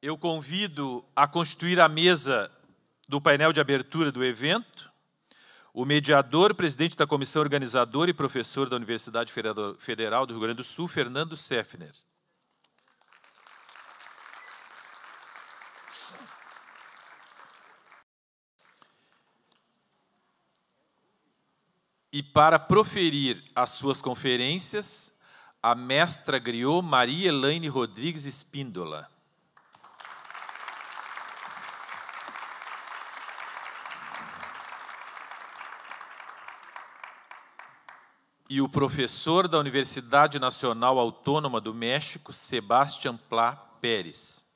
Eu convido a constituir a mesa do painel de abertura do evento o mediador, presidente da comissão organizadora e professor da Universidade Federal do Rio Grande do Sul, Fernando Seffner. E para proferir as suas conferências, a mestra griot Maria Elaine Rodrigues Espíndola. E o professor da Universidade Nacional Autônoma do México, Sebastián Pla Pérez.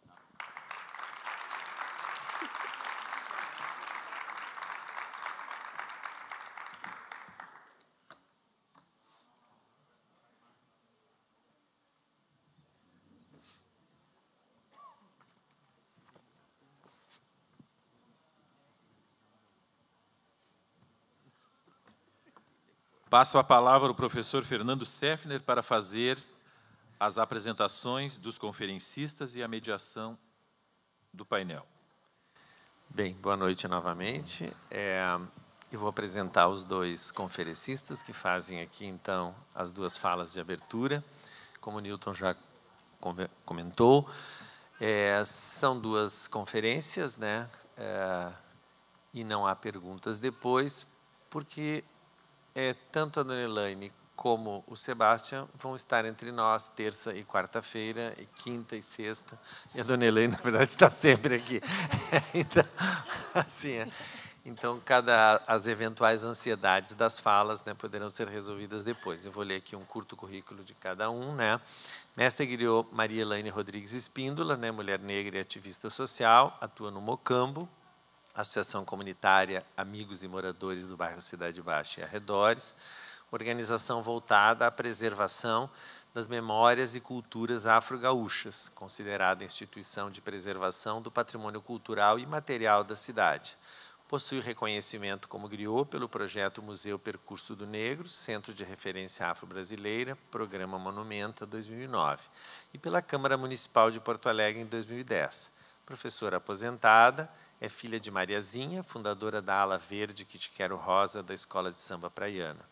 Passo a palavra ao professor Fernando Seffner para fazer as apresentações dos conferencistas e a mediação do painel. Bem, boa noite novamente. Eu vou apresentar os dois conferencistas que fazem aqui, então, as duas falas de abertura. Como o Newton já comentou, são duas conferências, né? E não há perguntas depois, porque tanto a dona Elaine como o Sebastián vão estar entre nós terça e quarta-feira, e quinta e sexta. E a dona Elaine, na verdade, está sempre aqui. Então, assim, então, as eventuais ansiedades das falas, né, poderão ser resolvidas depois. Eu vou ler aqui um curto currículo de cada um, né? Mestre griot Maria Elaine Rodrigues Espíndola, né, mulher negra e ativista social, atua no Mocambo, Associação Comunitária Amigos e Moradores do Bairro Cidade Baixa e Arredores, organização voltada à preservação das memórias e culturas afro-gaúchas, considerada instituição de preservação do patrimônio cultural e material da cidade. Possui reconhecimento como griot pelo projeto Museu Percurso do Negro, Centro de Referência Afro-Brasileira, Programa Monumenta 2009, e pela Câmara Municipal de Porto Alegre em 2010. Professora aposentada, é filha de Mariazinha, fundadora da Ala Verde Kit Quero Rosa da Escola de Samba Praiana.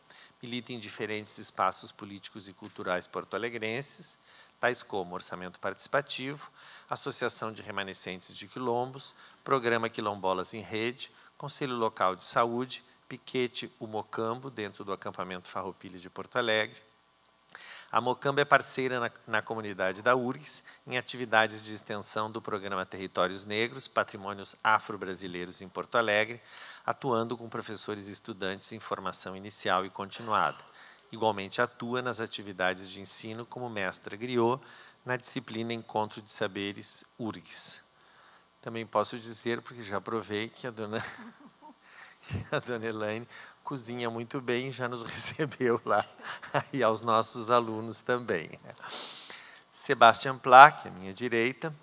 Milita em diferentes espaços políticos e culturais porto-alegrenses, tais como Orçamento Participativo, Associação de Remanescentes de Quilombos, Programa Quilombolas em Rede, Conselho Local de Saúde, Piquete O Mocambo, dentro do acampamento Farroupilha de Porto Alegre. A Mocambo é parceira na comunidade da URGS, em atividades de extensão do programa Territórios Negros, Patrimônios Afro-Brasileiros em Porto Alegre, atuando com professores e estudantes em formação inicial e continuada. Igualmente atua nas atividades de ensino como mestra griot, na disciplina Encontro de Saberes URGS. Também posso dizer, porque já provei, que a dona Elaine cozinha muito bem, já nos recebeu lá, e aos nossos alunos também. Sebastián Pla, que é à minha direita,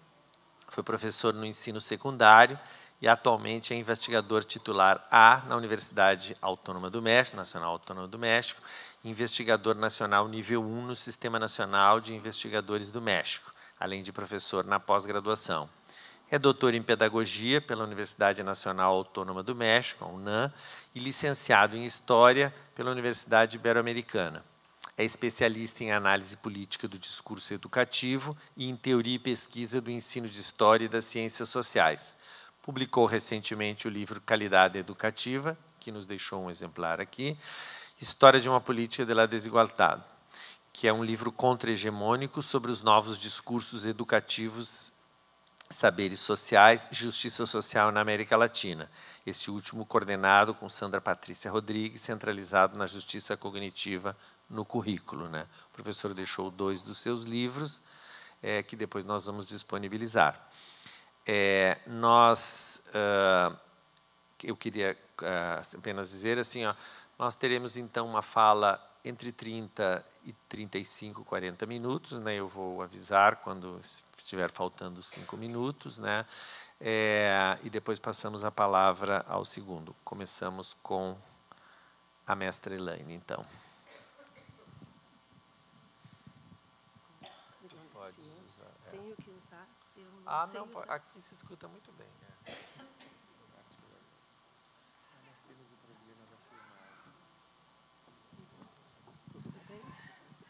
foi professor no ensino secundário e atualmente é investigador titular A na Universidade Autônoma do México, Nacional Autônoma do México, investigador nacional nível 1 no Sistema Nacional de Investigadores do México, além de professor na pós-graduação. É doutor em Pedagogia pela Universidade Nacional Autônoma do México, a UNAM, e licenciado em História pela Universidade Ibero-Americana. É especialista em análise política do discurso educativo e em teoria e pesquisa do ensino de História e das Ciências Sociais. Publicou recentemente o livro Calidade Educativa, que nos deixou um exemplar aqui, História de uma Política de la Desigualdad, que é um livro contra-hegemônico sobre os novos discursos educativos, saberes sociais, justiça social na América Latina. Este último coordenado com Sandra Patrícia Rodrigues, centralizado na justiça cognitiva no currículo, né? O professor deixou 2 dos seus livros, que depois nós vamos disponibilizar. Eu queria apenas dizer assim, nós teremos então uma fala entre 30 e 35, 40 minutos, né? Eu vou avisar quando estiver faltando 5 minutos, né? E depois passamos a palavra ao segundo. Começamos com a mestra Elaine, então. Pode usar. Tenho que usar. Ah, não, aqui se escuta muito bem.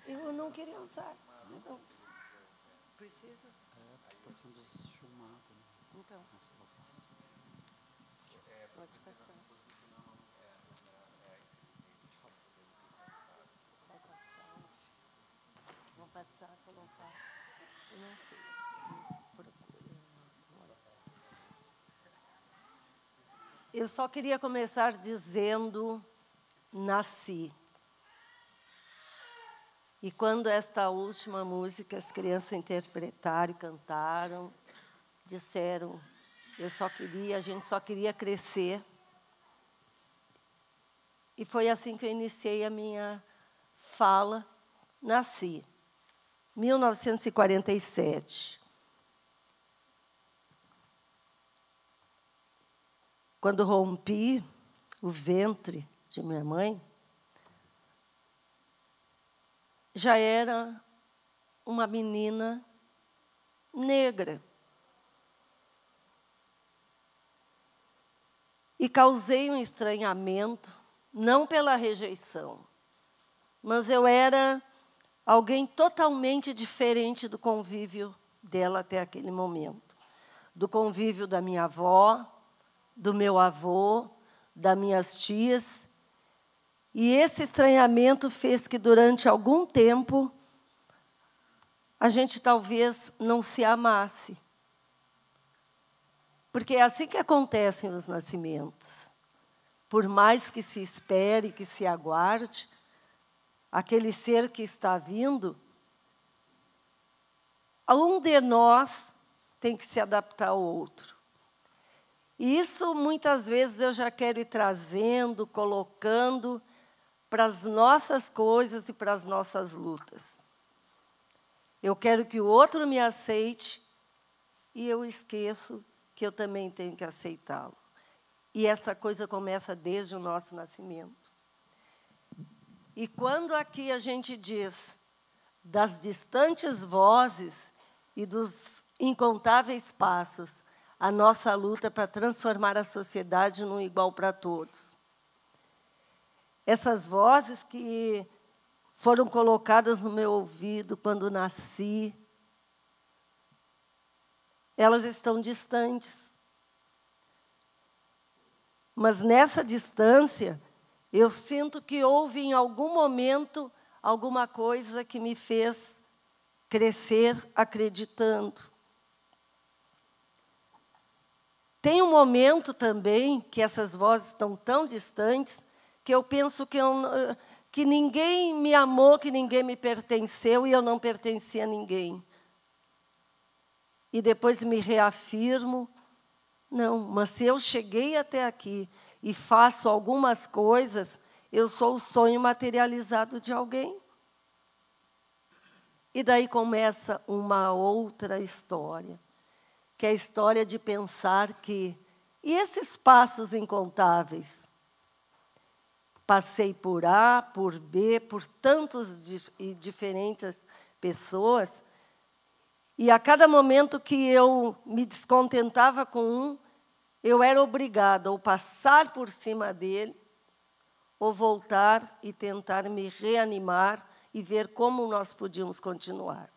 Eu não queria usar. Não precisa? Está sendo filmado. Então. Pode passar. Vai passar. Vão passar, colocar. Eu não sei. Eu só queria começar dizendo: nasci. E quando esta última música as crianças interpretaram e cantaram, disseram, a gente só queria crescer. E foi assim que eu iniciei a minha fala, nasci. 1947. Quando rompi o ventre de minha mãe, já era uma menina negra. E causei um estranhamento, não pela rejeição, mas eu era alguém totalmente diferente do convívio dela até aquele momento. Do convívio da minha avó, do meu avô, das minhas tias. E esse estranhamento fez que, durante algum tempo, a gente talvez não se amasse. Porque é assim que acontecem os nascimentos. Por mais que se espere, que se aguarde, aquele ser que está vindo, um de nós tem que se adaptar ao outro. E isso, muitas vezes, eu já quero ir trazendo, colocando para as nossas coisas e para as nossas lutas. Eu quero que o outro me aceite e eu esqueço que eu também tenho que aceitá-lo. E essa coisa começa desde o nosso nascimento. E quando aqui a gente diz das distantes vozes e dos incontáveis passos, a nossa luta para transformar a sociedade num igual para todos. Essas vozes que foram colocadas no meu ouvido quando nasci, elas estão distantes. Mas nessa distância, eu sinto que houve em algum momento alguma coisa que me fez crescer acreditando. Tem um momento também que essas vozes estão tão distantes que eu penso que ninguém me amou, que ninguém me pertenceu e eu não pertencia a ninguém. E depois me reafirmo, não, mas se eu cheguei até aqui e faço algumas coisas, eu sou o sonho materializado de alguém. E daí começa uma outra história, que é a história de pensar que, e esses passos incontáveis? Passei por A, por B, por tantos e diferentes pessoas, e a cada momento que eu me descontentava com um, eu era obrigada ou passar por cima dele, ou voltar e tentar me reanimar e ver como nós podíamos continuar.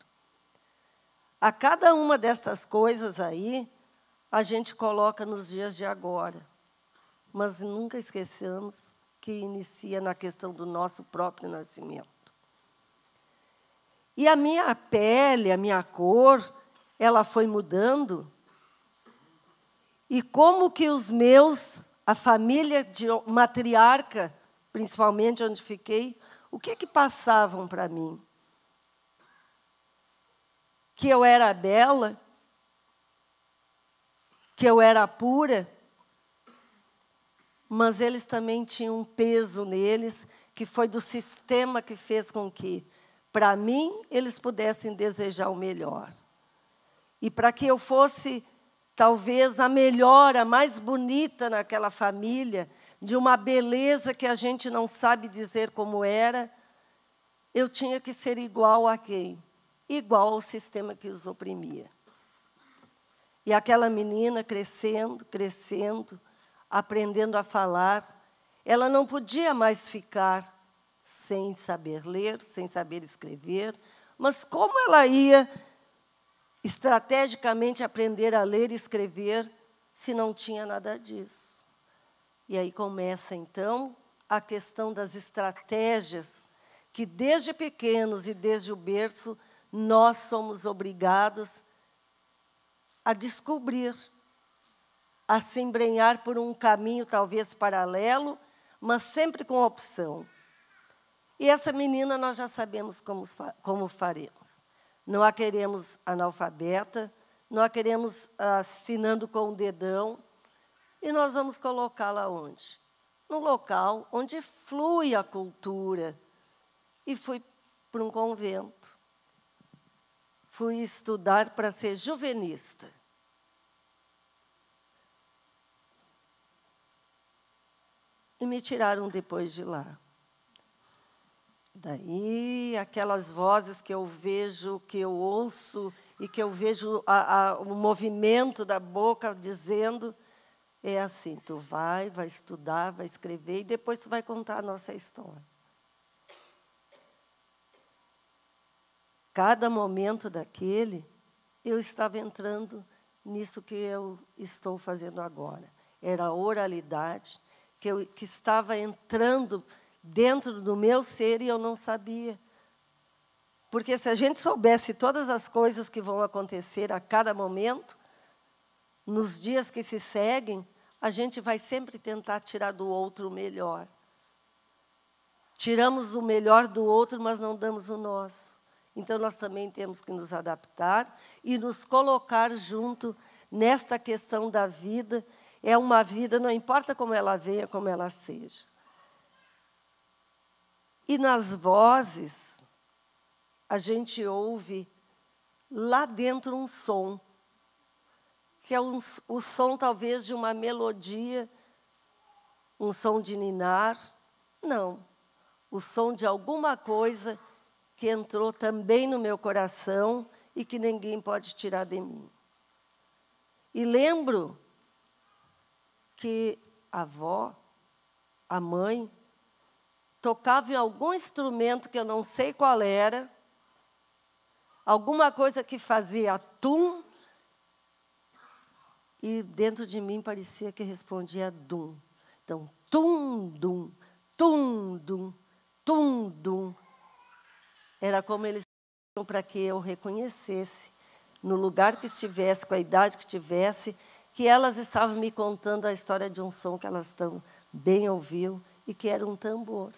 A cada uma destas coisas aí, a gente coloca nos dias de agora. Mas nunca esqueçamos que inicia na questão do nosso próprio nascimento. E a minha pele, a minha cor, ela foi mudando. E como que os meus, a família de matriarca, principalmente onde fiquei, o que passavam para mim? Que eu era bela, que eu era pura, mas eles também tinham um peso neles, que foi do sistema que fez com que, para mim, eles pudessem desejar o melhor. E para que eu fosse, talvez, a melhor, a mais bonita naquela família, de uma beleza que a gente não sabe dizer como era, eu tinha que ser igual a quem? Igual ao sistema que os oprimia. E aquela menina crescendo, crescendo, aprendendo a falar, ela não podia mais ficar sem saber ler, sem saber escrever, mas como ela ia estrategicamente aprender a ler e escrever se não tinha nada disso? E aí começa, então, a questão das estratégias que, desde pequenos e desde o berço, nós somos obrigados a descobrir, a se embrenhar por um caminho talvez paralelo, mas sempre com opção. E essa menina nós já sabemos como faremos. Não a queremos analfabeta, não a queremos assinando com o dedão, e nós vamos colocá-la onde? No local onde flui a cultura. E fui para um convento. Fui estudar para ser juvenista. E me tiraram depois de lá. Daí, aquelas vozes que eu vejo, que eu ouço, e que eu vejo o movimento da boca dizendo, é assim, tu vai estudar, vai escrever, e depois tu vai contar a nossa história. Cada momento daquele, eu estava entrando nisso que eu estou fazendo agora. Era a oralidade, que estava entrando dentro do meu ser e eu não sabia. Porque se a gente soubesse todas as coisas que vão acontecer a cada momento, nos dias que se seguem, a gente vai sempre tentar tirar do outro o melhor. Tiramos o melhor do outro, mas não damos o nosso. Então, nós também temos que nos adaptar e nos colocar junto nesta questão da vida. É uma vida, não importa como ela venha, como ela seja. E nas vozes, a gente ouve lá dentro um som, que é o som talvez de uma melodia, um som de ninar. Não, o som de alguma coisa que entrou também no meu coração e que ninguém pode tirar de mim. E lembro que a avó, a mãe, tocava em algum instrumento que eu não sei qual era, alguma coisa que fazia tum, e dentro de mim parecia que respondia dum. Então, tum, dum, tum, dum, tum, dum. Era como eles queriam para que eu reconhecesse, no lugar que estivesse, com a idade que tivesse, que elas estavam me contando a história de um som que elas também ouviam e que era um tambor.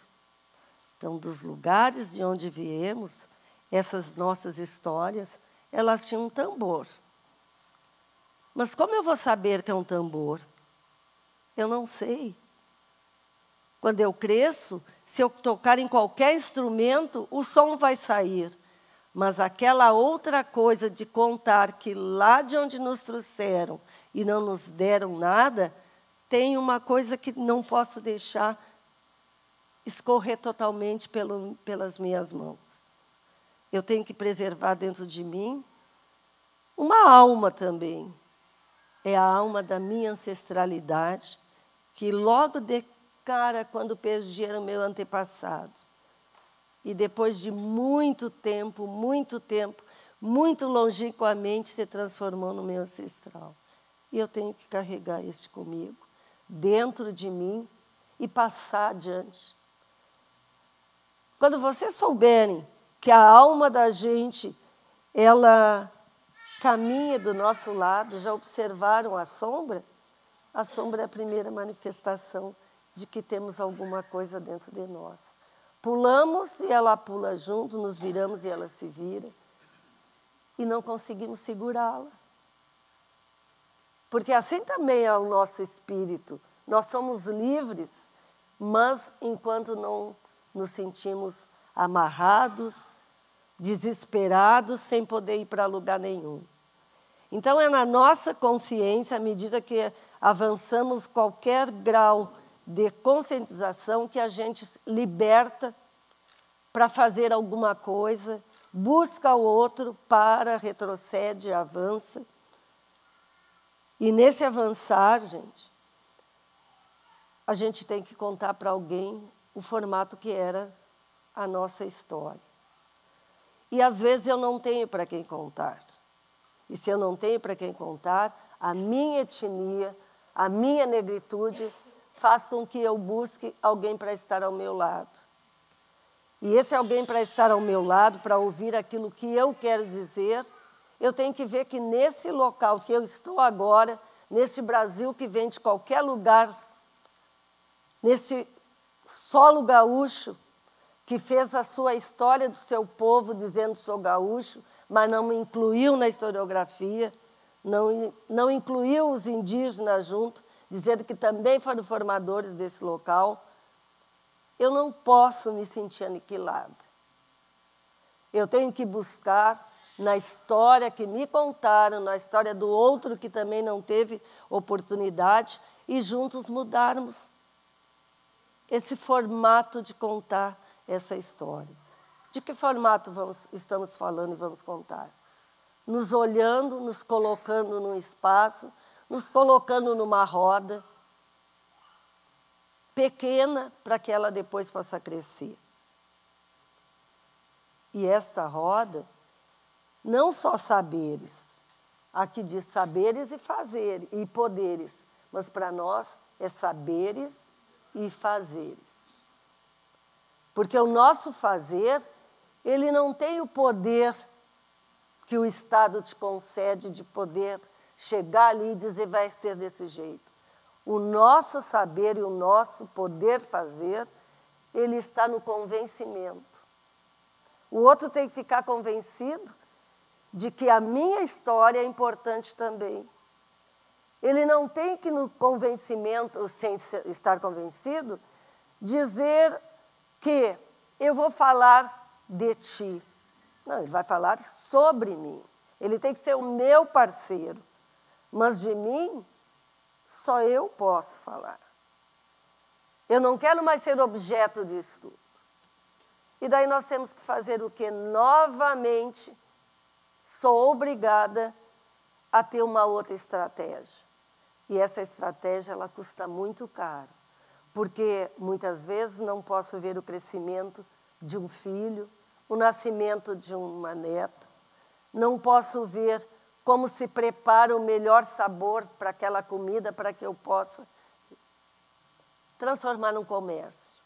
Então, dos lugares de onde viemos, essas nossas histórias, elas tinham um tambor. Mas como eu vou saber que é um tambor? Eu não sei. Quando eu cresço, se eu tocar em qualquer instrumento, o som vai sair. Mas aquela outra coisa de contar que lá de onde nos trouxeram e não nos deram nada, tem uma coisa que não posso deixar escorrer totalmente pelas minhas mãos. Eu tenho que preservar dentro de mim uma alma também. É a alma da minha ancestralidade, que logo de cara, quando perderam meu antepassado, e depois de muito tempo, muito longínquamente, se transformou no meu ancestral. E eu tenho que carregar este comigo, dentro de mim, e passar adiante. Quando vocês souberem que a alma da gente, ela caminha do nosso lado, já observaram a sombra? A sombra é a primeira manifestação de que temos alguma coisa dentro de nós. Pulamos e ela pula junto, nos viramos e ela se vira. E não conseguimos segurá-la. Porque assim também é o nosso espírito. Nós somos livres, mas enquanto não nos sentimos amarrados, desesperados, sem poder ir para lugar nenhum. Então, é na nossa consciência, à medida que avançamos qualquer grau de conscientização, que a gente liberta para fazer alguma coisa, busca o outro, para, retrocede, avança. E nesse avançar, gente, a gente tem que contar para alguém o formato que era a nossa história. E às vezes eu não tenho para quem contar. E se eu não tenho para quem contar, a minha etnia, a minha negritude faz com que eu busque alguém para estar ao meu lado. E esse alguém para estar ao meu lado, para ouvir aquilo que eu quero dizer, eu tenho que ver que nesse local que eu estou agora, nesse Brasil que vem de qualquer lugar, nesse solo gaúcho, que fez a sua história do seu povo dizendo sou gaúcho, mas não me incluiu na historiografia, não incluiu os indígenas junto, dizendo que também foram formadores desse local, eu não posso me sentir aniquilado. Eu tenho que buscar na história que me contaram, na história do outro que também não teve oportunidade, e juntos mudarmos esse formato de contar essa história. De que formato estamos falando e vamos contar? Nos olhando, nos colocando num espaço, nos colocando numa roda pequena para que ela depois possa crescer. E esta roda, não só saberes, aqui diz saberes e fazeres, e poderes, mas para nós é saberes e fazeres. Porque o nosso fazer, ele não tem o poder que o Estado te concede de poder chegar ali e dizer vai ser desse jeito. O nosso saber e o nosso poder fazer, ele está no convencimento. O outro tem que ficar convencido de que a minha história é importante também. Ele não tem que, no convencimento, sem estar convencido, dizer que eu vou falar de ti. Não, ele vai falar sobre mim. Ele tem que ser o meu parceiro. Mas de mim, só eu posso falar. Eu não quero mais ser objeto de estudo. E daí nós temos que fazer o quê? Novamente, sou obrigada a ter uma outra estratégia. E essa estratégia, ela custa muito caro. Porque, muitas vezes, não posso ver o crescimento de um filho, o nascimento de uma neta. Não posso ver como se prepara o melhor sabor para aquela comida, para que eu possa transformar num comércio.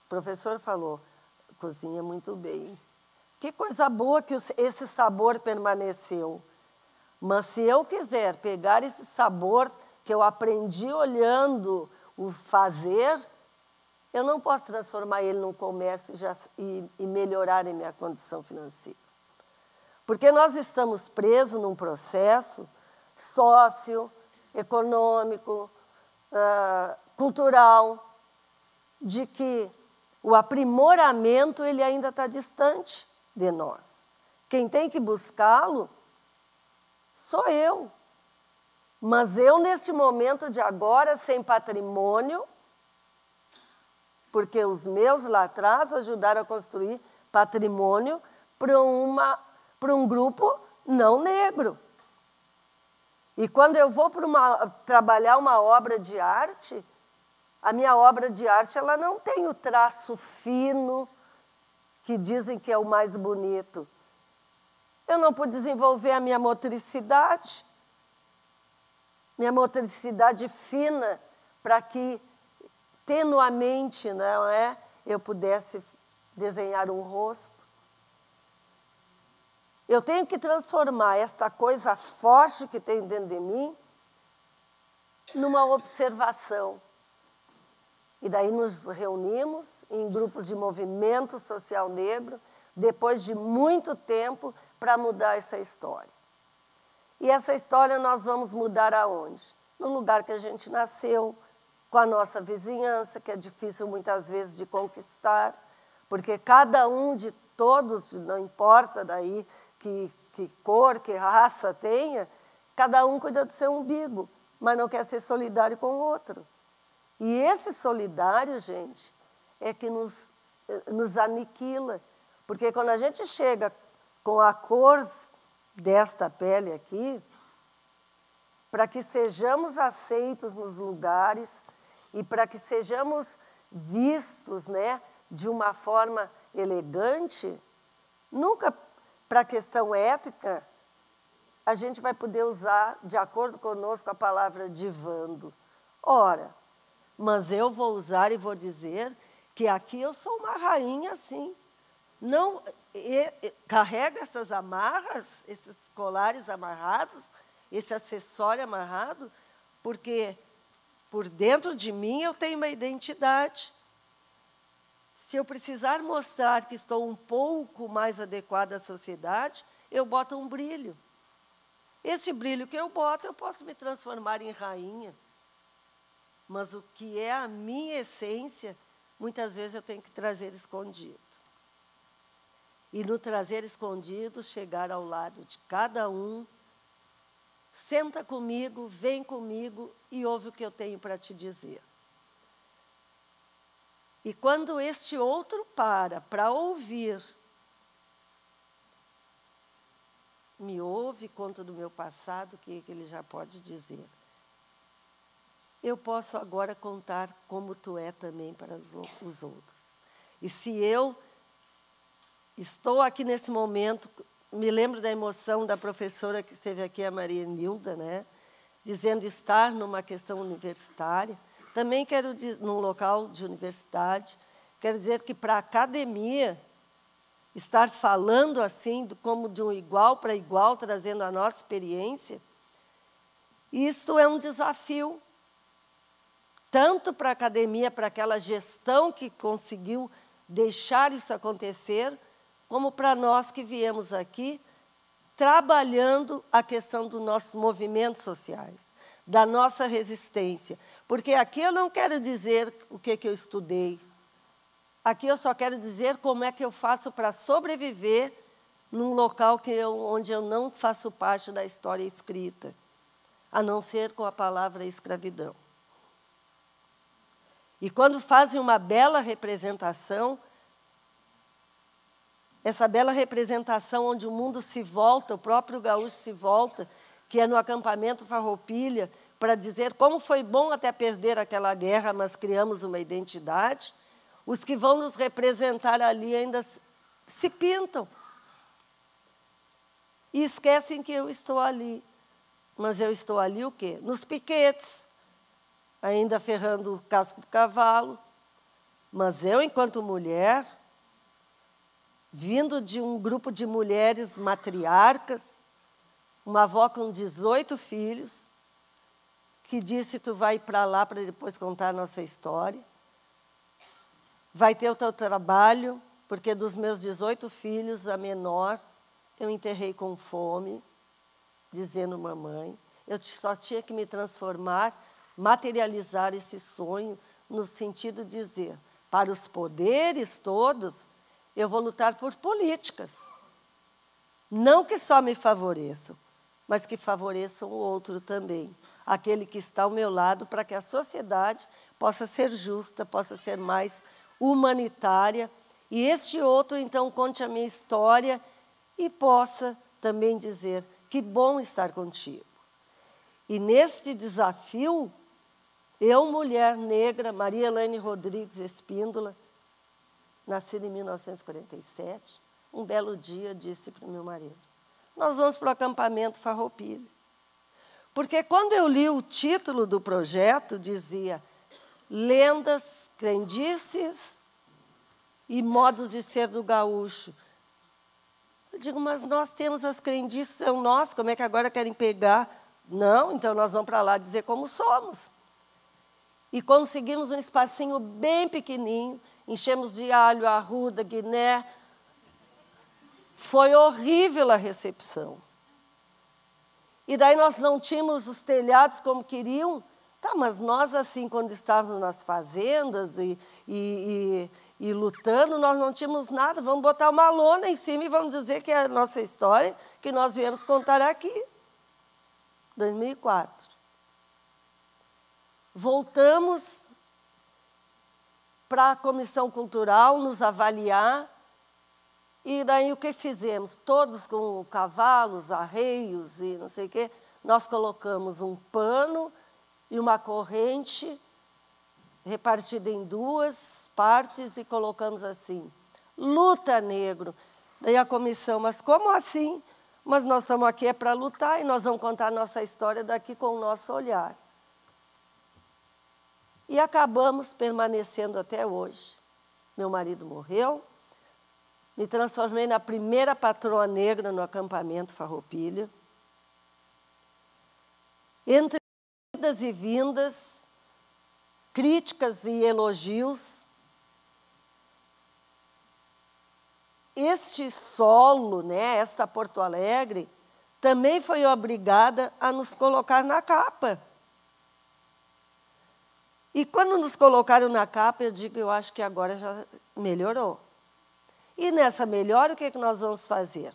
O professor falou, cozinha muito bem. Que coisa boa que esse sabor permaneceu. Mas se eu quiser pegar esse sabor que eu aprendi olhando o fazer, eu não posso transformar ele num comércio e melhorar a minha condição financeira. Porque nós estamos presos num processo socioeconômico, cultural, de que o aprimoramento ele ainda está distante de nós. Quem tem que buscá-lo sou eu. Mas eu, nesse momento de agora, sem patrimônio, porque os meus lá atrás ajudaram a construir patrimônio para um grupo não negro. E quando eu vou trabalhar uma obra de arte, a minha obra de arte ela não tem o traço fino que dizem que é o mais bonito. Eu não pude desenvolver a minha motricidade fina, para que tenuamente, não é, eu pudesse desenhar um rosto. Eu tenho que transformar esta coisa forte que tem dentro de mim numa observação. E daí nos reunimos em grupos de movimento social negro, depois de muito tempo, para mudar essa história. E essa história nós vamos mudar aonde? No lugar que a gente nasceu, com a nossa vizinhança, que é difícil muitas vezes de conquistar, porque cada um de todos, não importa daí que cor, que raça tenha, cada um cuida do seu umbigo, mas não quer ser solidário com o outro. E esse solidário, gente, é que nos aniquila, porque quando a gente chega com a cor desta pele aqui, para que sejamos aceitos nos lugares e para que sejamos vistos, né, de uma forma elegante, nunca para a questão ética a gente vai poder usar, de acordo conosco, a palavra divando. Ora, mas eu vou usar e vou dizer que aqui eu sou uma rainha, sim. Não, carrega essas amarras, esses colares amarrados, esse acessório amarrado, porque por dentro de mim eu tenho uma identidade. Se eu precisar mostrar que estou um pouco mais adequada à sociedade, eu boto um brilho. Esse brilho que eu boto, eu posso me transformar em rainha. Mas o que é a minha essência, muitas vezes eu tenho que trazer escondido. E no trazer escondido, chegar ao lado de cada um, senta comigo, vem comigo e ouve o que eu tenho para te dizer. E quando este outro para ouvir, me ouve, conta do meu passado, o que ele já pode dizer. Eu posso agora contar como tu é também para os outros. E se eu estou aqui nesse momento, me lembro da emoção da professora que esteve aqui, a Maria Nilda, né, dizendo estar numa questão universitária. Também quero dizer, num local de universidade, quero dizer que para a academia, estar falando assim, como de um igual para igual, trazendo a nossa experiência, isto é um desafio, tanto para a academia, para aquela gestão que conseguiu deixar isso acontecer, como para nós que viemos aqui, trabalhando a questão dos nossos movimentos sociais, da nossa resistência. Porque aqui eu não quero dizer o que eu estudei, aqui eu só quero dizer como é que eu faço para sobreviver num local onde eu não faço parte da história escrita, a não ser com a palavra escravidão. E quando fazem uma bela representação, essa bela representação onde o mundo se volta, o próprio gaúcho se volta, que é no acampamento Farroupilha, para dizer como foi bom até perder aquela guerra, mas criamos uma identidade, os que vão nos representar ali ainda se pintam. E esquecem que eu estou ali. Mas eu estou ali o quê? Nos piquetes, ainda ferrando o casco do cavalo. Mas eu, enquanto mulher, vindo de um grupo de mulheres matriarcas, uma avó com 18 filhos, que disse, tu vai para lá para depois contar a nossa história. Vai ter o teu trabalho, porque dos meus 18 filhos, a menor, eu enterrei com fome, dizendo, mamãe, eu só tinha que me transformar, materializar esse sonho, no sentido de dizer, para os poderes todos, eu vou lutar por políticas. Não que só me favoreçam, mas que favoreçam o outro também. Aquele que está ao meu lado, para que a sociedade possa ser justa, possa ser mais humanitária. E este outro, então, conte a minha história e possa também dizer, que bom estar contigo. E neste desafio, eu, mulher negra, Maria Elaine Rodrigues Espíndola, nascida em 1947, um belo dia disse para o meu marido, nós vamos para o acampamento Farroupilha. Porque quando eu li o título do projeto, dizia Lendas, Crendices e Modos de Ser do Gaúcho. Eu digo, mas nós temos as crendices, são nós, como é que agora querem pegar? Não, então nós vamos para lá dizer como somos. E conseguimos um espacinho bem pequenininho, enchemos de alho, arruda, guiné. Foi horrível a recepção. E daí nós não tínhamos os telhados como queriam. Tá, mas nós, assim, quando estávamos nas fazendas e lutando, nós não tínhamos nada. Vamos botar uma lona em cima e vamos dizer que é a nossa história, que nós viemos contar aqui. 2004. Voltamos para a Comissão Cultural nos avaliar. E daí o que fizemos? Todos com cavalos, arreios e não sei o quê. nós colocamos um pano e uma corrente repartida em duas partes e colocamos assim, luta negro. Daí a comissão, mas como assim? Mas nós estamos aqui para lutar e nós vamos contar a nossa história daqui com o nosso olhar. E acabamos permanecendo até hoje. Meu marido morreu, me transformei na primeira patroa negra no acampamento Farroupilha. Entre idas e vindas, críticas e elogios, este solo, né, esta Porto Alegre, também foi obrigada a nos colocar na capa. E quando nos colocaram na capa, eu digo, eu acho que agora já melhorou. E nessa melhora, o que nós vamos fazer?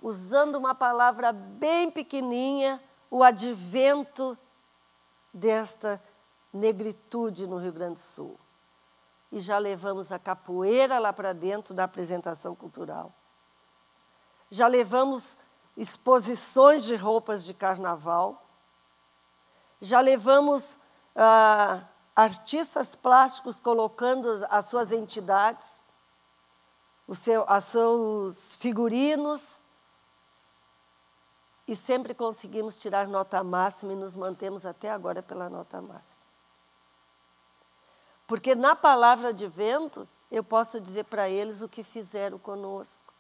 Usando uma palavra bem pequenininha, o advento desta negritude no Rio Grande do Sul. E já levamos a capoeira lá para dentro da apresentação cultural. Já levamos exposições de roupas de carnaval. Já levamos artistas plásticos colocando as suas os seus figurinos. E sempre conseguimos tirar nota máxima e nos mantemos até agora pela nota máxima. Porque na palavra advento, eu posso dizer para eles o que fizeram conosco.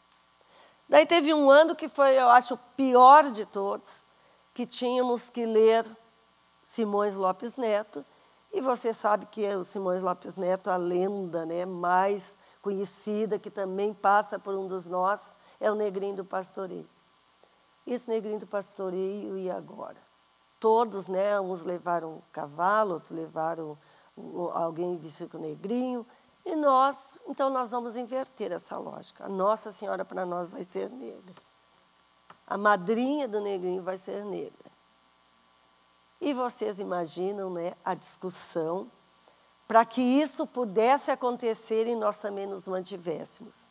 Daí teve um ano que foi, eu acho, o pior de todos, que tínhamos que ler Simões Lopes Neto, e você sabe que o Simões Lopes Neto, a lenda, né, mais conhecida, que também passa por um dos nós, é o Negrinho do Pastoreio. Esse Negrinho do Pastoreio, e agora? Todos, né, uns levaram cavalo, outros levaram alguém vestido com negrinho, e nós, então nós vamos inverter essa lógica. A Nossa Senhora para nós vai ser negra. A madrinha do negrinho vai ser negra. E vocês imaginam, né, a discussão para que isso pudesse acontecer e nós também nos mantivéssemos.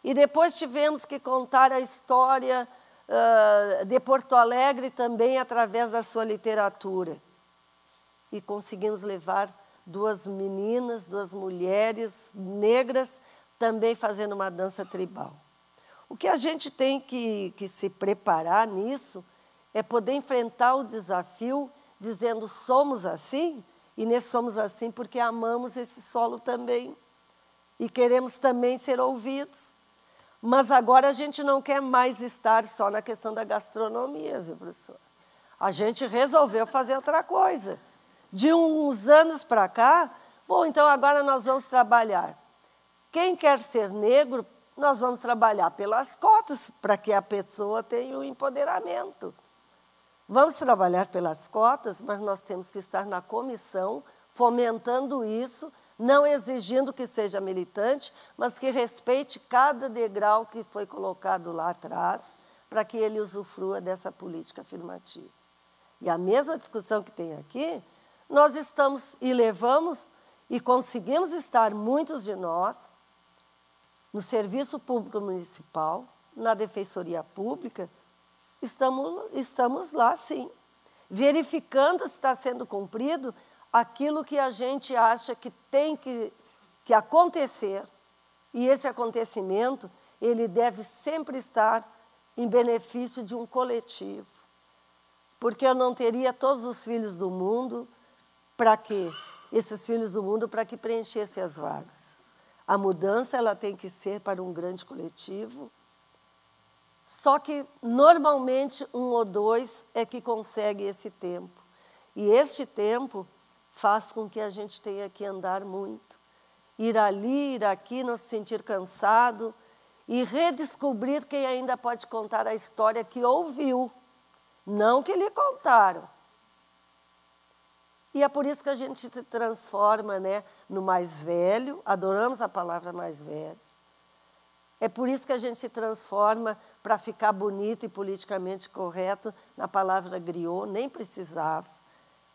E depois tivemos que contar a história de Porto Alegre também através da sua literatura. E conseguimos levar duas meninas, duas mulheres negras, também fazendo uma dança tribal. O que a gente tem que se preparar nisso é poder enfrentar o desafio dizendo somos assim, e nesse somos assim porque amamos esse solo também. E queremos também ser ouvidos. Mas agora a gente não quer mais estar só na questão da gastronomia, viu, professor? A gente resolveu fazer outra coisa. De uns anos para cá, bom, então agora nós vamos trabalhar. Quem quer ser negro, nós vamos trabalhar pelas cotas, para que a pessoa tenha o empoderamento. Vamos trabalhar pelas cotas, mas nós temos que estar na comissão, fomentando isso, não exigindo que seja militante, mas que respeite cada degrau que foi colocado lá atrás, para que ele usufrua dessa política afirmativa. E a mesma discussão que tem aqui, nós estamos e levamos e conseguimos estar, muitos de nós, no Serviço Público Municipal, na Defensoria Pública, estamos lá, sim, verificando se está sendo cumprido aquilo que a gente acha que tem que acontecer, e esse acontecimento, ele deve sempre estar em benefício de um coletivo, porque eu não teria todos os filhos do mundo para quê? Esses filhos do mundo para que preenchessem as vagas. A mudança ela tem que ser para um grande coletivo, só que normalmente um ou dois é que consegue esse tempo. E este tempo faz com que a gente tenha que andar muito. Ir ali, ir aqui, não se sentir cansado e redescobrir quem ainda pode contar a história que ouviu, não que lhe contaram. E é por isso que a gente se transforma, né, no mais velho, adoramos a palavra mais velho. É por isso que a gente se transforma para ficar bonito e politicamente correto na palavra griot, nem precisava.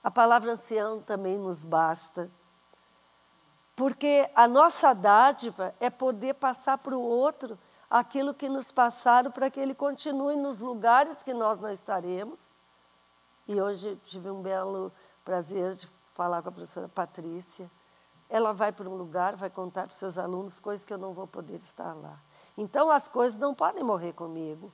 A palavra ancião também nos basta. Porque a nossa dádiva é poder passar para o outro aquilo que nos passaram para que ele continue nos lugares que nós não estaremos, E hoje tive um belo prazer de falar com a professora Patrícia. Ela vai para um lugar, vai contar para os seus alunos coisas que eu não vou poder estar lá. Então, as coisas não podem morrer comigo.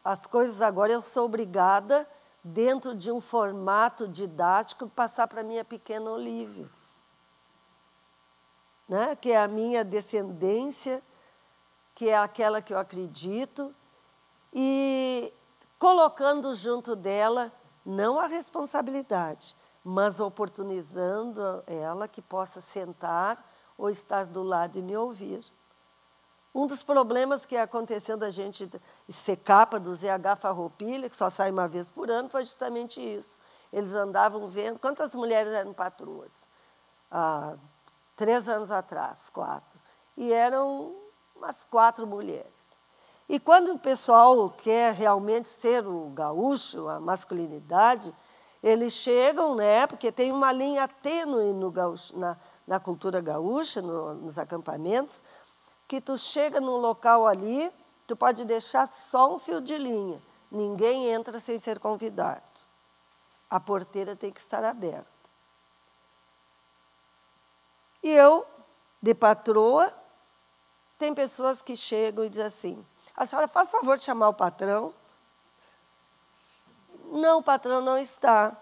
As coisas agora eu sou obrigada, dentro de um formato didático, passar para a minha pequena Olívia, né? Que é a minha descendência, que é aquela que eu acredito, e colocando junto dela, não a responsabilidade, mas oportunizando ela que possa sentar ou estar do lado e me ouvir. Um dos problemas que aconteceu da gente ser capa do ZH Farroupilha, que só sai uma vez por ano, foi justamente isso. Eles andavam vendo quantas mulheres eram patroas. 3 anos atrás, 4. E eram umas 4 mulheres. E quando o pessoal quer realmente ser o gaúcho, a masculinidade, eles chegam, né, porque tem uma linha tênue no gaúcho, na cultura gaúcha, nos acampamentos, que tu chega num local ali, tu pode deixar só um fio de linha. Ninguém entra sem ser convidado. A porteira tem que estar aberta. E eu, de patroa, tem pessoas que chegam e dizem assim, a senhora faz favor de chamar o patrão? Não, o patrão não está.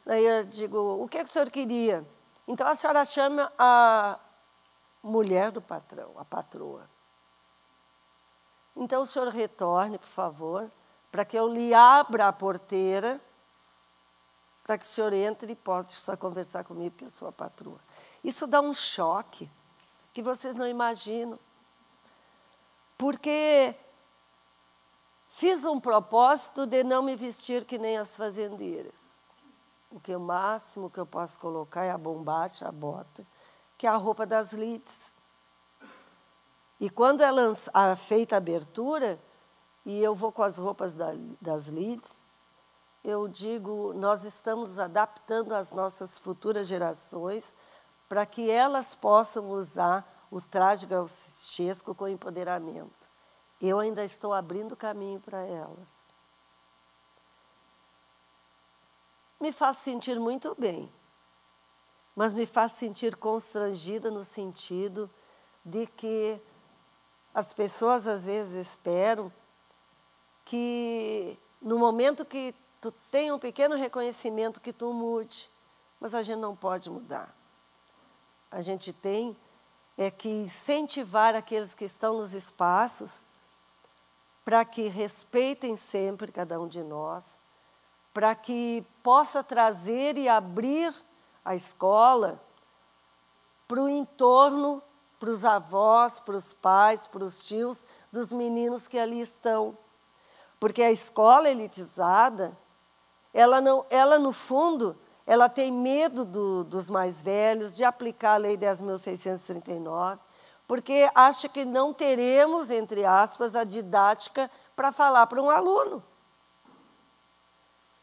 Daí eu digo, o que o senhor queria? Então a senhora chama a mulher do patrão, a patroa. Então o senhor retorne, por favor, para que eu lhe abra a porteira, para que o senhor entre e possa conversar comigo, porque eu sou a patroa. Isso dá um choque que vocês não imaginam. Porque fiz um propósito de não me vestir que nem as fazendeiras. O máximo que eu posso colocar é a bombacha, a bota, que é a roupa das lides. E quando é feita a abertura, e eu vou com as roupas das lides, eu digo, nós estamos adaptando as nossas futuras gerações para que elas possam usar o traje gauchesco com empoderamento. Eu ainda estou abrindo caminho para elas. Me faz sentir muito bem, mas me faz sentir constrangida no sentido de que as pessoas às vezes esperam que no momento que tu tenha um pequeno reconhecimento que tu mude, mas a gente não pode mudar. A gente tem que incentivar aqueles que estão nos espaços para que respeitem sempre cada um de nós, para que possa trazer e abrir a escola para o entorno, para os avós, para os pais, para os tios dos meninos que ali estão. Porque a escola elitizada, ela no fundo, ela tem medo dos mais velhos, de aplicar a Lei 10.639, porque acha que não teremos, entre aspas, a didática para falar para um aluno.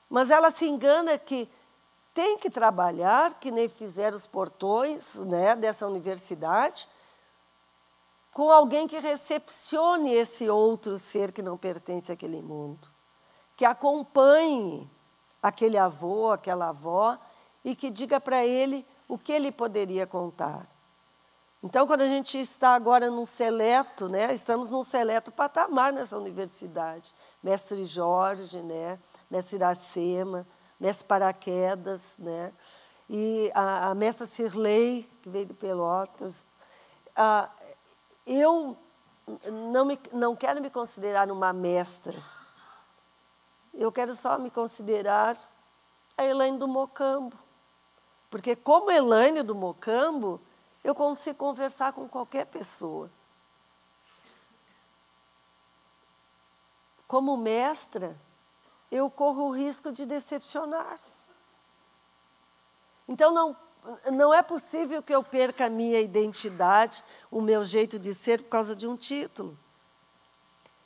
Mas ela se engana que tem que trabalhar, que nem fizeram os portões, né, dessa universidade, com alguém que recepcione esse outro ser que não pertence àquele mundo, que acompanhe aquele avô, aquela avó, e que diga para ele o que ele poderia contar. Então, quando a gente está agora num seleto, né, estamos num seleto patamar nessa universidade, mestre Jorge, né, mestre Iracema, mestre Paraquedas, né, e a mestra Cirlei, que veio de Pelotas. Eu não quero me considerar uma mestra. Eu quero só me considerar a Elaine do Mocambo. Porque, como Elaine do Mocambo, eu consigo conversar com qualquer pessoa. Como mestra, eu corro o risco de decepcionar. Então, não é possível que eu perca a minha identidade, o meu jeito de ser, por causa de um título.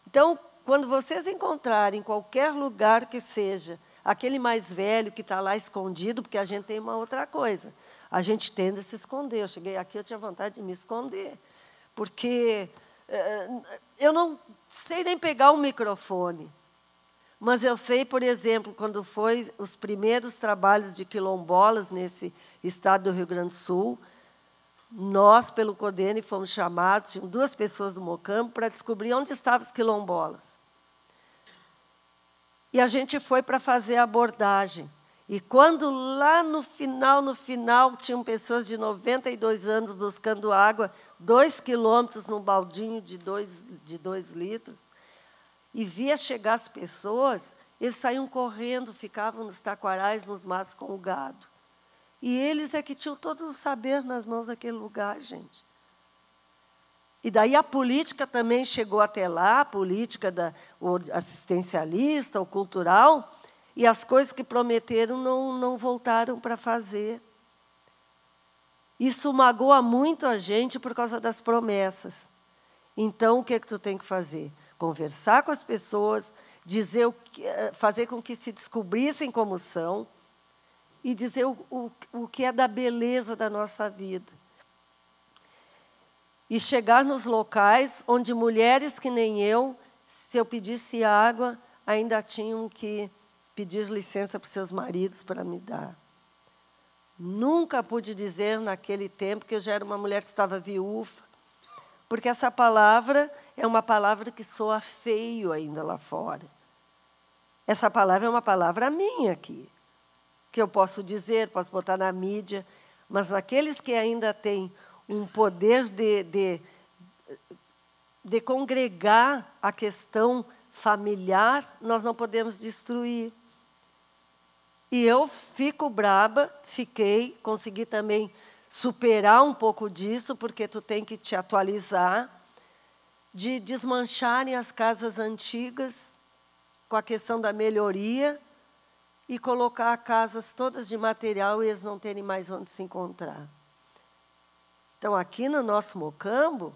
Então, quando vocês encontrarem em qualquer lugar que seja, aquele mais velho que está lá escondido, porque a gente tem uma outra coisa, a gente tende a se esconder. Eu cheguei aqui, eu tinha vontade de me esconder, porque eu não sei nem pegar um microfone, Mas eu sei, por exemplo, quando foi os primeiros trabalhos de quilombolas nesse estado do Rio Grande do Sul, nós, pelo CODENE, fomos chamados, tinham 2 pessoas do Mocambo, para descobrir onde estavam os quilombolas. E a gente foi para fazer a abordagem. E quando lá no final, tinham pessoas de 92 anos buscando água, 2 quilômetros num baldinho de 2 litros, e via chegar as pessoas, eles saíam correndo, ficavam nos taquarais, nos matos com o gado. E eles é que tinham todo o saber nas mãos daquele lugar, gente. E daí a política também chegou até lá, a política o assistencialista, o cultural, e as coisas que prometeram não voltaram para fazer. Isso magoa muito a gente por causa das promessas. Então, o que é que tu tem que fazer? Conversar com as pessoas, fazer com que se descobrissem como são e dizer o que é da beleza da nossa vida. E chegar nos locais onde mulheres que nem eu, se eu pedisse água, ainda tinham que pedir licença para os seus maridos para me dar. Nunca pude dizer naquele tempo que eu já era uma mulher que estava viúva, porque essa palavra é uma palavra que soa feio ainda lá fora. Essa palavra é uma palavra minha aqui, que eu posso dizer, posso botar na mídia, mas naqueles que ainda têm um poder de congregar a questão familiar, nós não podemos destruir. E eu fico braba, consegui também superar um pouco disso, porque tu tem que te atualizar, de desmancharem as casas antigas com a questão da melhoria e colocar casas todas de material e eles não terem mais onde se encontrar. Então, aqui no nosso Mocambo,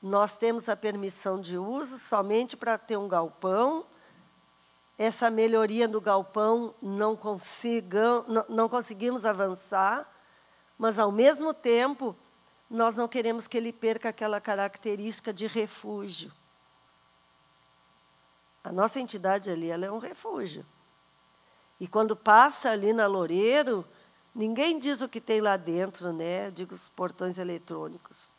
nós temos a permissão de uso somente para ter um galpão. Essa melhoria do galpão não conseguimos avançar, mas, ao mesmo tempo, nós não queremos que ele perca aquela característica de refúgio. A nossa entidade ali, ela é um refúgio. E quando passa ali na Loureiro, ninguém diz o que tem lá dentro, né? Eu digo os portões eletrônicos.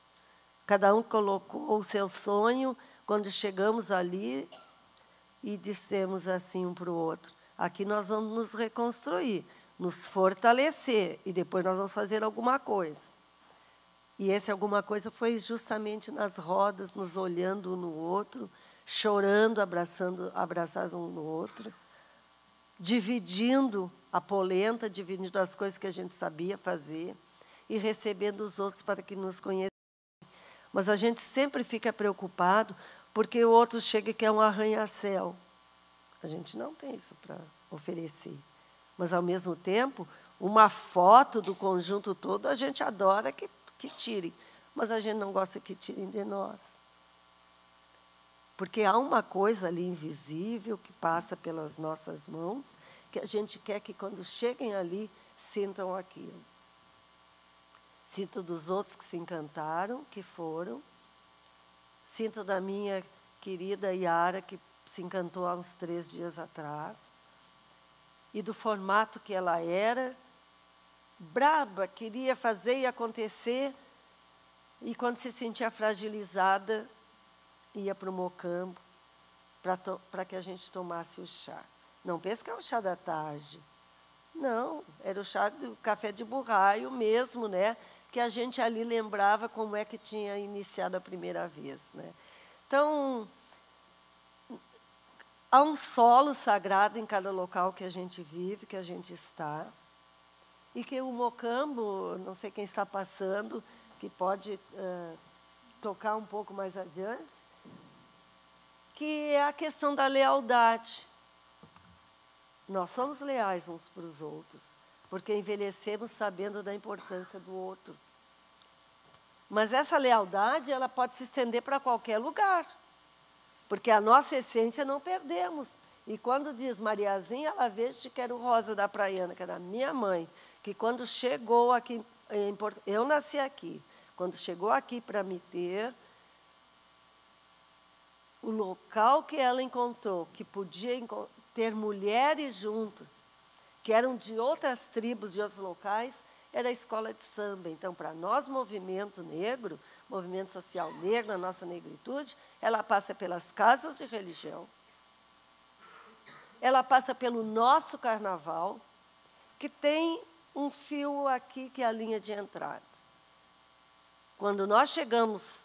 Cada um colocou o seu sonho quando chegamos ali e dissemos assim um para o outro: aqui nós vamos nos reconstruir, nos fortalecer, e depois nós vamos fazer alguma coisa. E esse alguma coisa foi justamente nas rodas, nos olhando um no outro, chorando, abraçados um no outro, dividindo a polenta, dividindo as coisas que a gente sabia fazer e recebendo os outros para que nos conhecessem. Mas a gente sempre fica preocupado porque o outro chega e quer um arranha-céu. A gente não tem isso para oferecer. Mas, ao mesmo tempo, uma foto do conjunto todo, a gente adora que tirem. Mas a gente não gosta que tirem de nós. Porque há uma coisa ali invisível que passa pelas nossas mãos, que a gente quer que, quando cheguem ali, sintam aquilo. Sinto dos outros que se encantaram, que foram. Sinto da minha querida Yara, que se encantou há uns 3 dias atrás. E do formato que ela era, braba, queria fazer e acontecer. E, quando se sentia fragilizada, ia para o Mocambo para que a gente tomasse o chá. Não pense que é o chá da tarde. Não, era o chá do café de burraio mesmo, né? Que a gente ali lembrava como é que tinha iniciado a primeira vez, né? Então, há um solo sagrado em cada local que a gente vive, que a gente está, e que o Mocambo, não sei quem está passando, que pode tocar um pouco mais adiante, que é a questão da lealdade. Nós somos leais uns para os outros, porque envelhecemos sabendo da importância do outro. Mas essa lealdade, ela pode se estender para qualquer lugar, porque a nossa essência não perdemos. E quando diz Mariazinha, ela veste que era o Rosa da Praiana, que era a minha mãe, que quando chegou aqui, eu nasci aqui, quando chegou aqui para me ter, o local que ela encontrou, que podia ter mulheres junto, que eram de outras tribos, de outros locais, era a escola de samba. Então, para nós, movimento negro, movimento social negro, a nossa negritude, ela passa pelas casas de religião, ela passa pelo nosso carnaval, que tem um fio aqui, que é a linha de entrada. Quando nós chegamos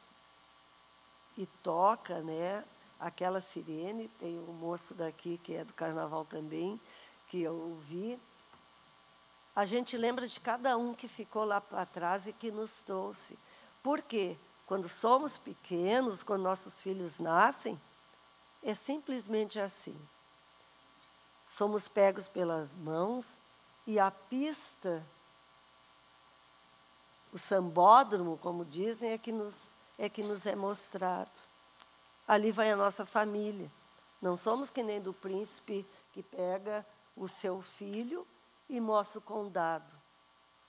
e toca, né, aquela sirene, tem um moço daqui, que é do carnaval também, que eu ouvi, a gente lembra de cada um que ficou lá para trás e que nos trouxe. Por quê? Quando somos pequenos, quando nossos filhos nascem, é simplesmente assim. Somos pegos pelas mãos e a pista, o sambódromo, como dizem, é que nos é mostrado. Ali vai a nossa família. Não somos que nem do príncipe que pega o seu filho e mostra o condado.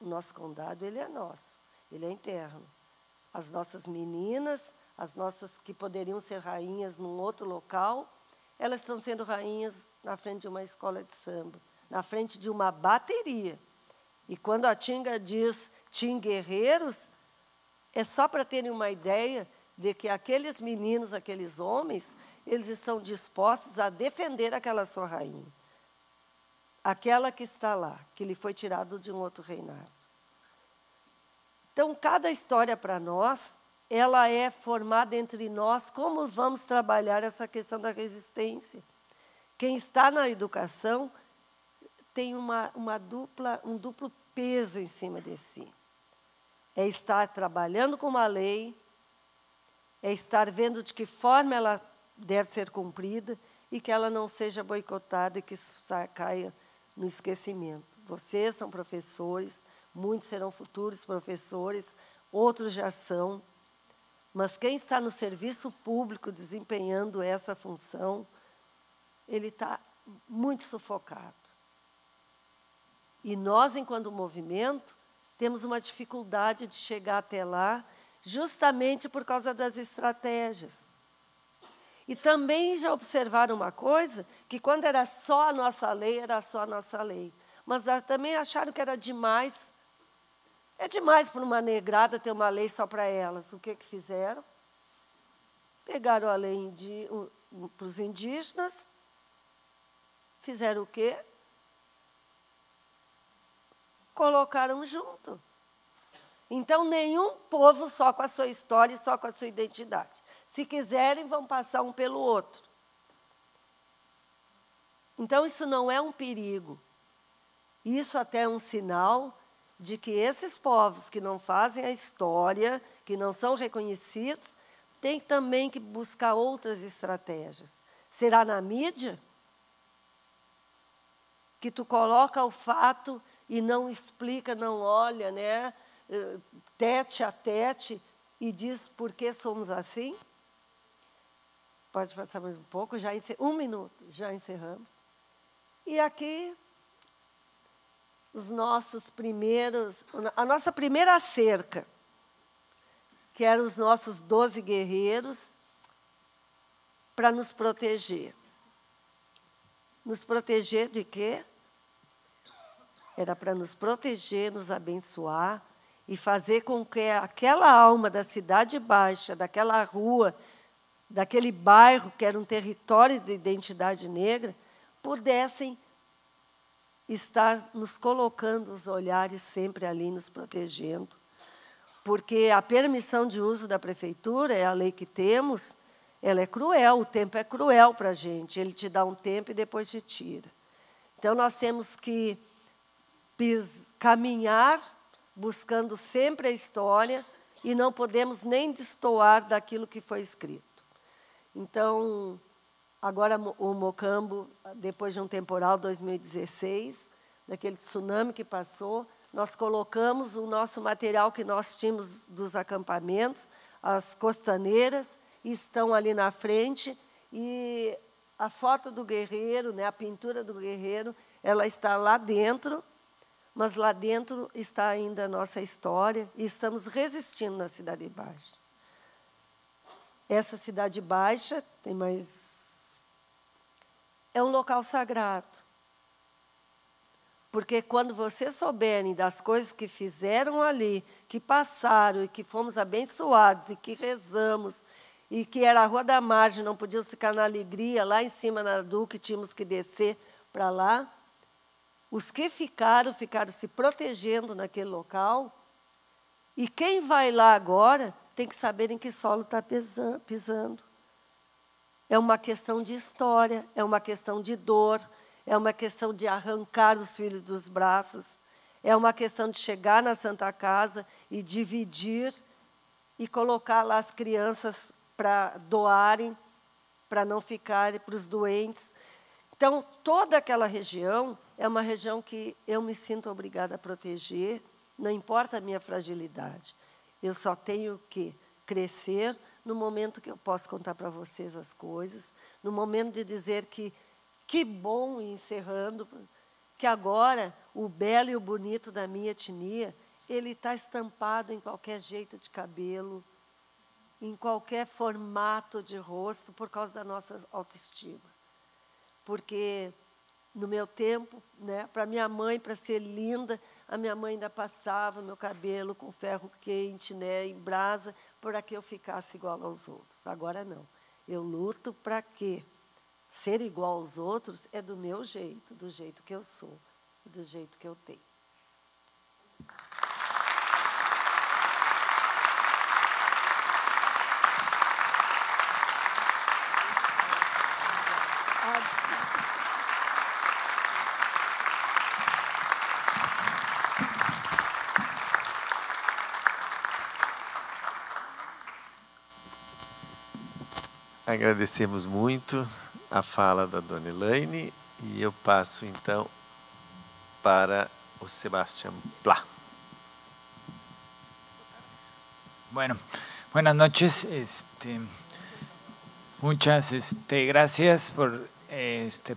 O nosso condado, ele é nosso, ele é interno. As nossas meninas, as nossas que poderiam ser rainhas num outro local, elas estão sendo rainhas na frente de uma escola de samba, na frente de uma bateria. E quando a Tinga diz Tim Guerreiros, é só para terem uma ideia de que aqueles meninos, aqueles homens, eles estão dispostos a defender aquela sua rainha. Aquela que está lá, que lhe foi tirado de um outro reinado. Então, cada história para nós, ela é formada entre nós, como vamos trabalhar essa questão da resistência. Quem está na educação tem um duplo peso em cima de si. É estar trabalhando com uma lei, é estar vendo de que forma ela deve ser cumprida e que ela não seja boicotada e que caia no esquecimento. Vocês são professores, muitos serão futuros professores, outros já são, mas quem está no serviço público desempenhando essa função, ele está muito sufocado. E nós, enquanto movimento, temos uma dificuldade de chegar até lá, justamente por causa das estratégias. E também já observaram uma coisa, que quando era só a nossa lei, era só a nossa lei. Mas também acharam que era demais. É demais para uma negrada ter uma lei só para elas. O que fizeram? Pegaram a lei para os indígenas, fizeram o quê? Colocaram junto. Então, nenhum povo só com a sua história e só com a sua identidade. Se quiserem, vão passar um pelo outro. Então, isso não é um perigo. Isso até é um sinal de que esses povos que não fazem a história, que não são reconhecidos, têm também que buscar outras estratégias. Será na mídia? Que tu coloca o fato e não explica, não olha, né, tete a tete, e diz por que somos assim? Pode passar mais um pouco, um minuto, já encerramos. E aqui, os nossos primeiros, a nossa primeira cerca, que eram os nossos 12 guerreiros, para nos proteger. Nos proteger de quê? Era para nos proteger, nos abençoar e fazer com que aquela alma da Cidade Baixa, daquela rua, daquele bairro que era um território de identidade negra, pudessem estar nos colocando os olhares sempre ali, nos protegendo. Porque a permissão de uso da prefeitura, é a lei que temos, ela é cruel, o tempo é cruel para a gente. Ele te dá um tempo e depois te tira. Então, nós temos que caminhar buscando sempre a história e não podemos nem destoar daquilo que foi escrito. Então, agora o Mocambo, depois de um temporal 2016, daquele tsunami que passou, nós colocamos o nosso material que nós tínhamos dos acampamentos, as costaneiras, estão ali na frente, e a foto do guerreiro, né, a pintura do guerreiro, ela está lá dentro, mas lá dentro está ainda a nossa história, e estamos resistindo na Cidade Baixa. essa Cidade Baixa, tem mais... é um local sagrado. Porque quando vocês souberem das coisas que fizeram ali, que passaram, e que fomos abençoados, e que rezamos, e que era a Rua da Margem, não podíamos ficar na Alegria, lá em cima na Duque, tínhamos que descer para lá, os que ficaram se protegendo naquele local, e quem vai lá agora tem que saber em que solo está pisando. É uma questão de história, é uma questão de dor, é uma questão de arrancar os filhos dos braços, é uma questão de chegar na Santa Casa e dividir e colocar lá as crianças para doarem, para não ficarem, para os doentes. Então, toda aquela região é uma região que eu me sinto obrigada a proteger, não importa a minha fragilidade. Eu só tenho que crescer no momento que eu posso contar para vocês as coisas, no momento de dizer que bom, encerrando, que agora o belo e o bonito da minha etnia, ele está estampado em qualquer jeito de cabelo, em qualquer formato de rosto, por causa da nossa autoestima. Porque, no meu tempo, né, para minha mãe, para ser linda, a minha mãe ainda passava meu cabelo com ferro quente, né, em brasa, para que eu ficasse igual aos outros. Agora, não. Eu luto para quê? Ser igual aos outros é do meu jeito, do jeito que eu sou, do jeito que eu tenho. Agradecemos muito a fala da dona Elaine e eu passo, então, para o Sebastián Pla. Bueno, buenas noches. Muchas gracias por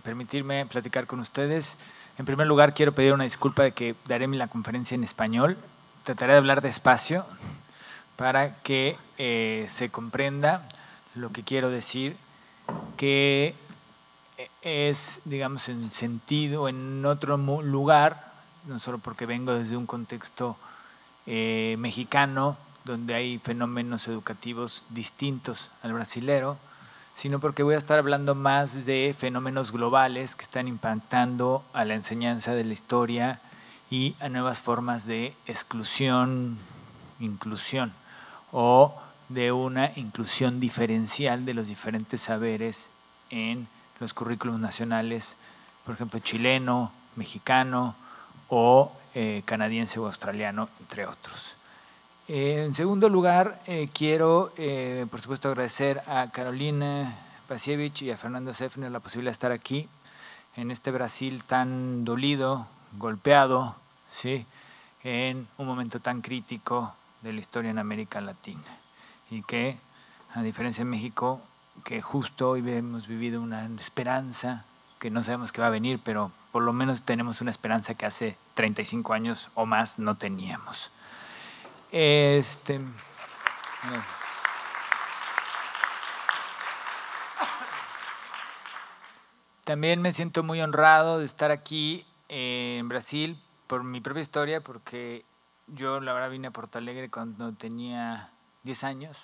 permitirme platicar con ustedes. En primer lugar, quiero pedir una disculpa de que daré la conferencia en español. Trataré de hablar despacio para que se comprenda lo que quiero decir, que es, digamos, en sentido, en otro lugar, no solo porque vengo desde un contexto mexicano, donde hay fenómenos educativos distintos al brasilero, sino porque voy a estar hablando más de fenómenos globales que están impactando a la enseñanza de la historia y a nuevas formas de exclusión, inclusión, o de una inclusión diferencial de los diferentes saberes en los currículos nacionales, por ejemplo, chileno, mexicano o canadiense o australiano, entre otros. En segundo lugar, quiero, por supuesto, agradecer a Carolina Pasiewicz y a Fernando Seffner la posibilidad de estar aquí, en este Brasil tan dolido, golpeado, ¿sí?, en un momento tan crítico de la historia en América Latina. Y que, a diferencia de México, que justo hoy hemos vivido una esperanza, que no sabemos qué va a venir, pero por lo menos tenemos una esperanza que hace 35 años o más no teníamos. También me siento muy honrado de estar aquí en Brasil por mi propia historia, porque yo la verdad vine a Porto Alegre cuando tenía 10 años,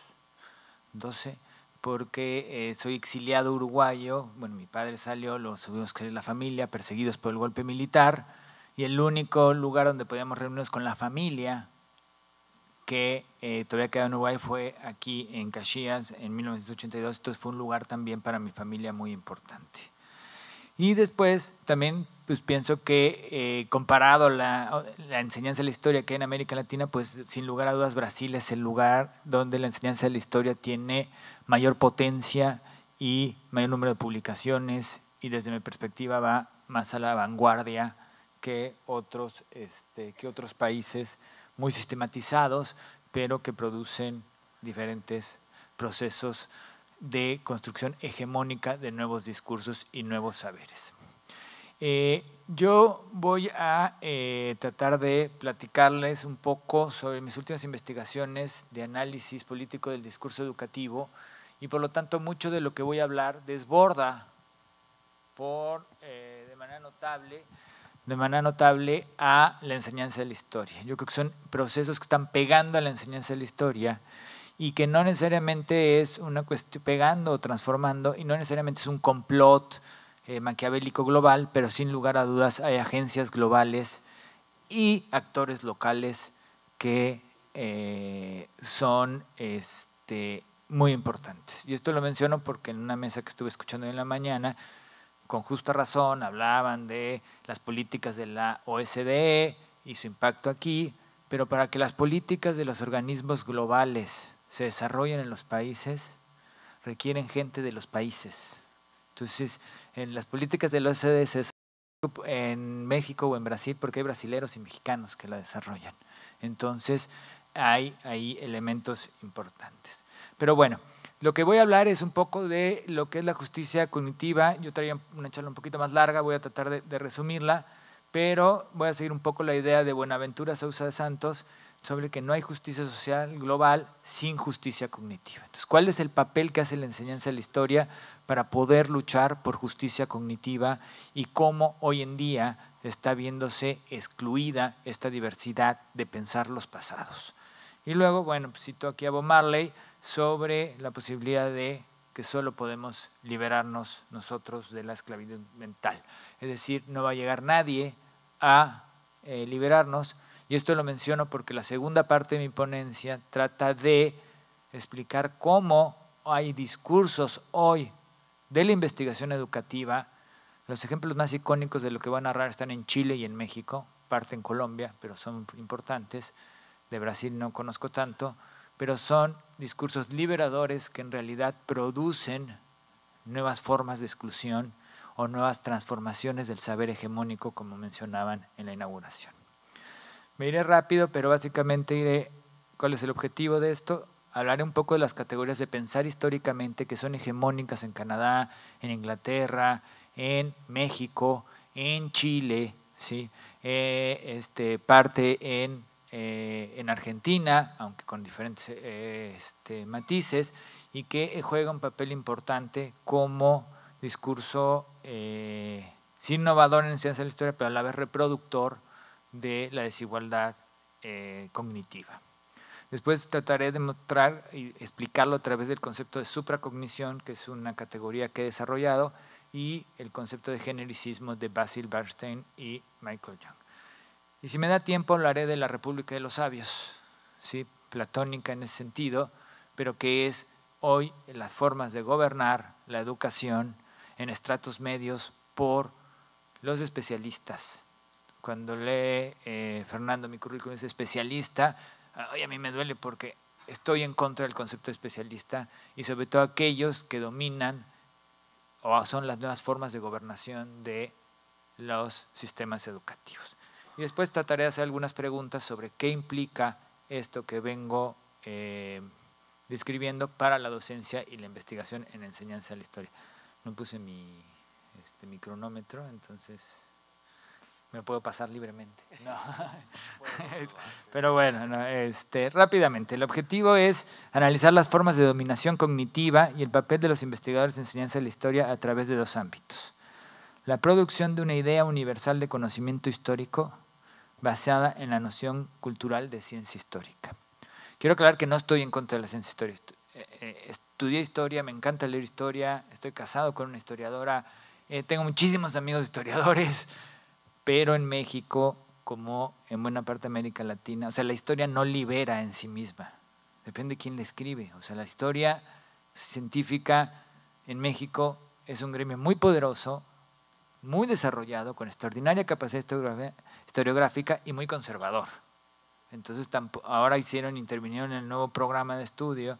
12, porque soy exiliado uruguayo. Bueno, mi padre salió, lo tuvimos que ir la familia, perseguidos por el golpe militar, y el único lugar donde podíamos reunirnos con la familia que todavía quedaba en Uruguay fue aquí en Caxias en 1982. Entonces fue un lugar también para mi familia muy importante. Y después también pues pienso que comparado la enseñanza de la historia que hay en América Latina, pues sin lugar a dudas Brasil es el lugar donde la enseñanza de la historia tiene mayor potencia y mayor número de publicaciones, y desde mi perspectiva va más a la vanguardia que otros países muy sistematizados, pero que producen diferentes procesos de construcción hegemónica de nuevos discursos y nuevos saberes. Yo voy a tratar de platicarles un poco sobre mis últimas investigaciones de análisis político del discurso educativo y por lo tanto mucho de lo que voy a hablar desborda de manera notable a la enseñanza de la historia. Yo creo que son procesos que están pegando a la enseñanza de la historia y que no necesariamente es una cuestión pegando o transformando, y no necesariamente es un complot maquiavélico global, pero sin lugar a dudas hay agencias globales y actores locales que son muy importantes. Y esto lo menciono porque en una mesa que estuve escuchando en la mañana, con justa razón, hablaban de las políticas de la OSDE y su impacto aquí, pero para que las políticas de los organismos globales se desarrollen en los países, requieren gente de los países. Entonces, en las políticas de la OSDE se desarrollan en México o en Brasil porque hay brasileros y mexicanos que la desarrollan. Entonces, hay ahí elementos importantes. Pero bueno, lo que voy a hablar es un poco de lo que es la justicia cognitiva. Yo traía una charla un poquito más larga, voy a tratar de resumirla, pero voy a seguir un poco la idea de Buenaventura Sousa de Santos sobre que no hay justicia social global sin justicia cognitiva. Entonces, ¿cuál es el papel que hace la enseñanza de la historia para poder luchar por justicia cognitiva y cómo hoy en día está viéndose excluida esta diversidad de pensar los pasados? Y luego, bueno, pues cito aquí a Bob Marley sobre la posibilidad de que solo podemos liberarnos nosotros de la esclavitud mental. Es decir, no va a llegar nadie a liberarnos, y esto lo menciono porque la segunda parte de mi ponencia trata de explicar cómo hay discursos hoy de la investigación educativa. Los ejemplos más icónicos de lo que voy a narrar están en Chile y en México, parte en Colombia, pero son importantes. De Brasil no conozco tanto, pero son discursos liberadores que en realidad producen nuevas formas de exclusión o nuevas transformaciones del saber hegemónico, como mencionaban en la inauguración. Me iré rápido, pero básicamente diré cuál es el objetivo de esto. Hablaré un poco de las categorías de pensar históricamente que son hegemónicas en Canadá, en Inglaterra, en México, en Chile, ¿sí? Parte en Argentina, aunque con diferentes matices, y que juega un papel importante como discurso sí innovador en ciencia de la historia, pero a la vez reproductor de la desigualdad cognitiva. Después trataré de mostrar y explicarlo a través del concepto de supracognición, que es una categoría que he desarrollado, y el concepto de genericismo de Basil Bernstein y Michael Young. Y si me da tiempo hablaré de la República de los Sabios, ¿sí? Platónica en ese sentido, pero que es hoy las formas de gobernar la educación en estratos medios por los especialistas. Cuando lee Fernando mi currículum es especialista, a mí me duele porque estoy en contra del concepto de especialista y sobre todo aquellos que dominan o son las nuevas formas de gobernación de los sistemas educativos. Y después trataré de hacer algunas preguntas sobre qué implica esto que vengo describiendo para la docencia y la investigación en enseñanza de la historia. No puse mi cronómetro, entonces me puedo pasar libremente. No. Pero bueno, no, rápidamente. El objetivo es analizar las formas de dominación cognitiva y el papel de los investigadores de enseñanza de la historia a través de dos ámbitos. La producción de una idea universal de conocimiento histórico basada en la noción cultural de ciencia histórica. Quiero aclarar que no estoy en contra de la ciencia histórica. Estudié historia, me encanta leer historia, estoy casado con una historiadora, tengo muchísimos amigos historiadores, pero en México, como en buena parte de América Latina, o sea, la historia no libera en sí misma, depende de quién la escribe. O sea, la historia científica en México es un gremio muy poderoso, muy desarrollado, con extraordinaria capacidad historiográfica y muy conservador. Entonces, ahora intervinieron en el nuevo programa de estudio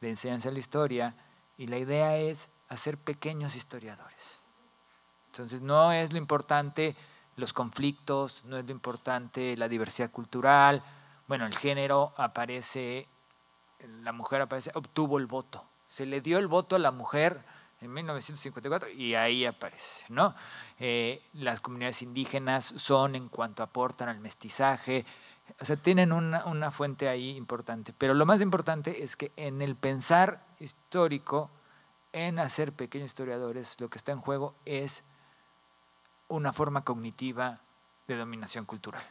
de enseñanza de la historia y la idea es hacer pequeños historiadores. Entonces, no es lo importante los conflictos, no es lo importante la diversidad cultural. Bueno, el género aparece, la mujer aparece, obtuvo el voto. Se le dio el voto a la mujer en 1954 y ahí aparece, ¿no? Las comunidades indígenas son en cuanto aportan al mestizaje, o sea, tienen una fuente ahí importante. Pero lo más importante es que en el pensar histórico, en hacer pequeños historiadores, lo que está en juego es una forma cognitiva de dominación cultural.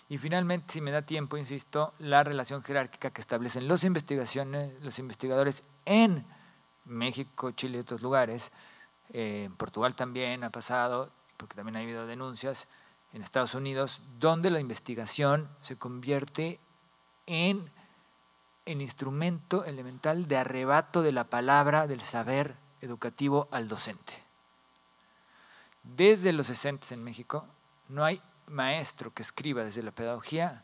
Y finalmente, si me da tiempo, insisto, la relación jerárquica que establecen los investigadores en México, Chile y otros lugares, en Portugal también ha pasado, porque también ha habido denuncias, en Estados Unidos, donde la investigación se convierte en instrumento elemental de arrebato de la palabra, del saber educativo al docente. Desde los 60 en México no hay maestro que escriba desde la pedagogía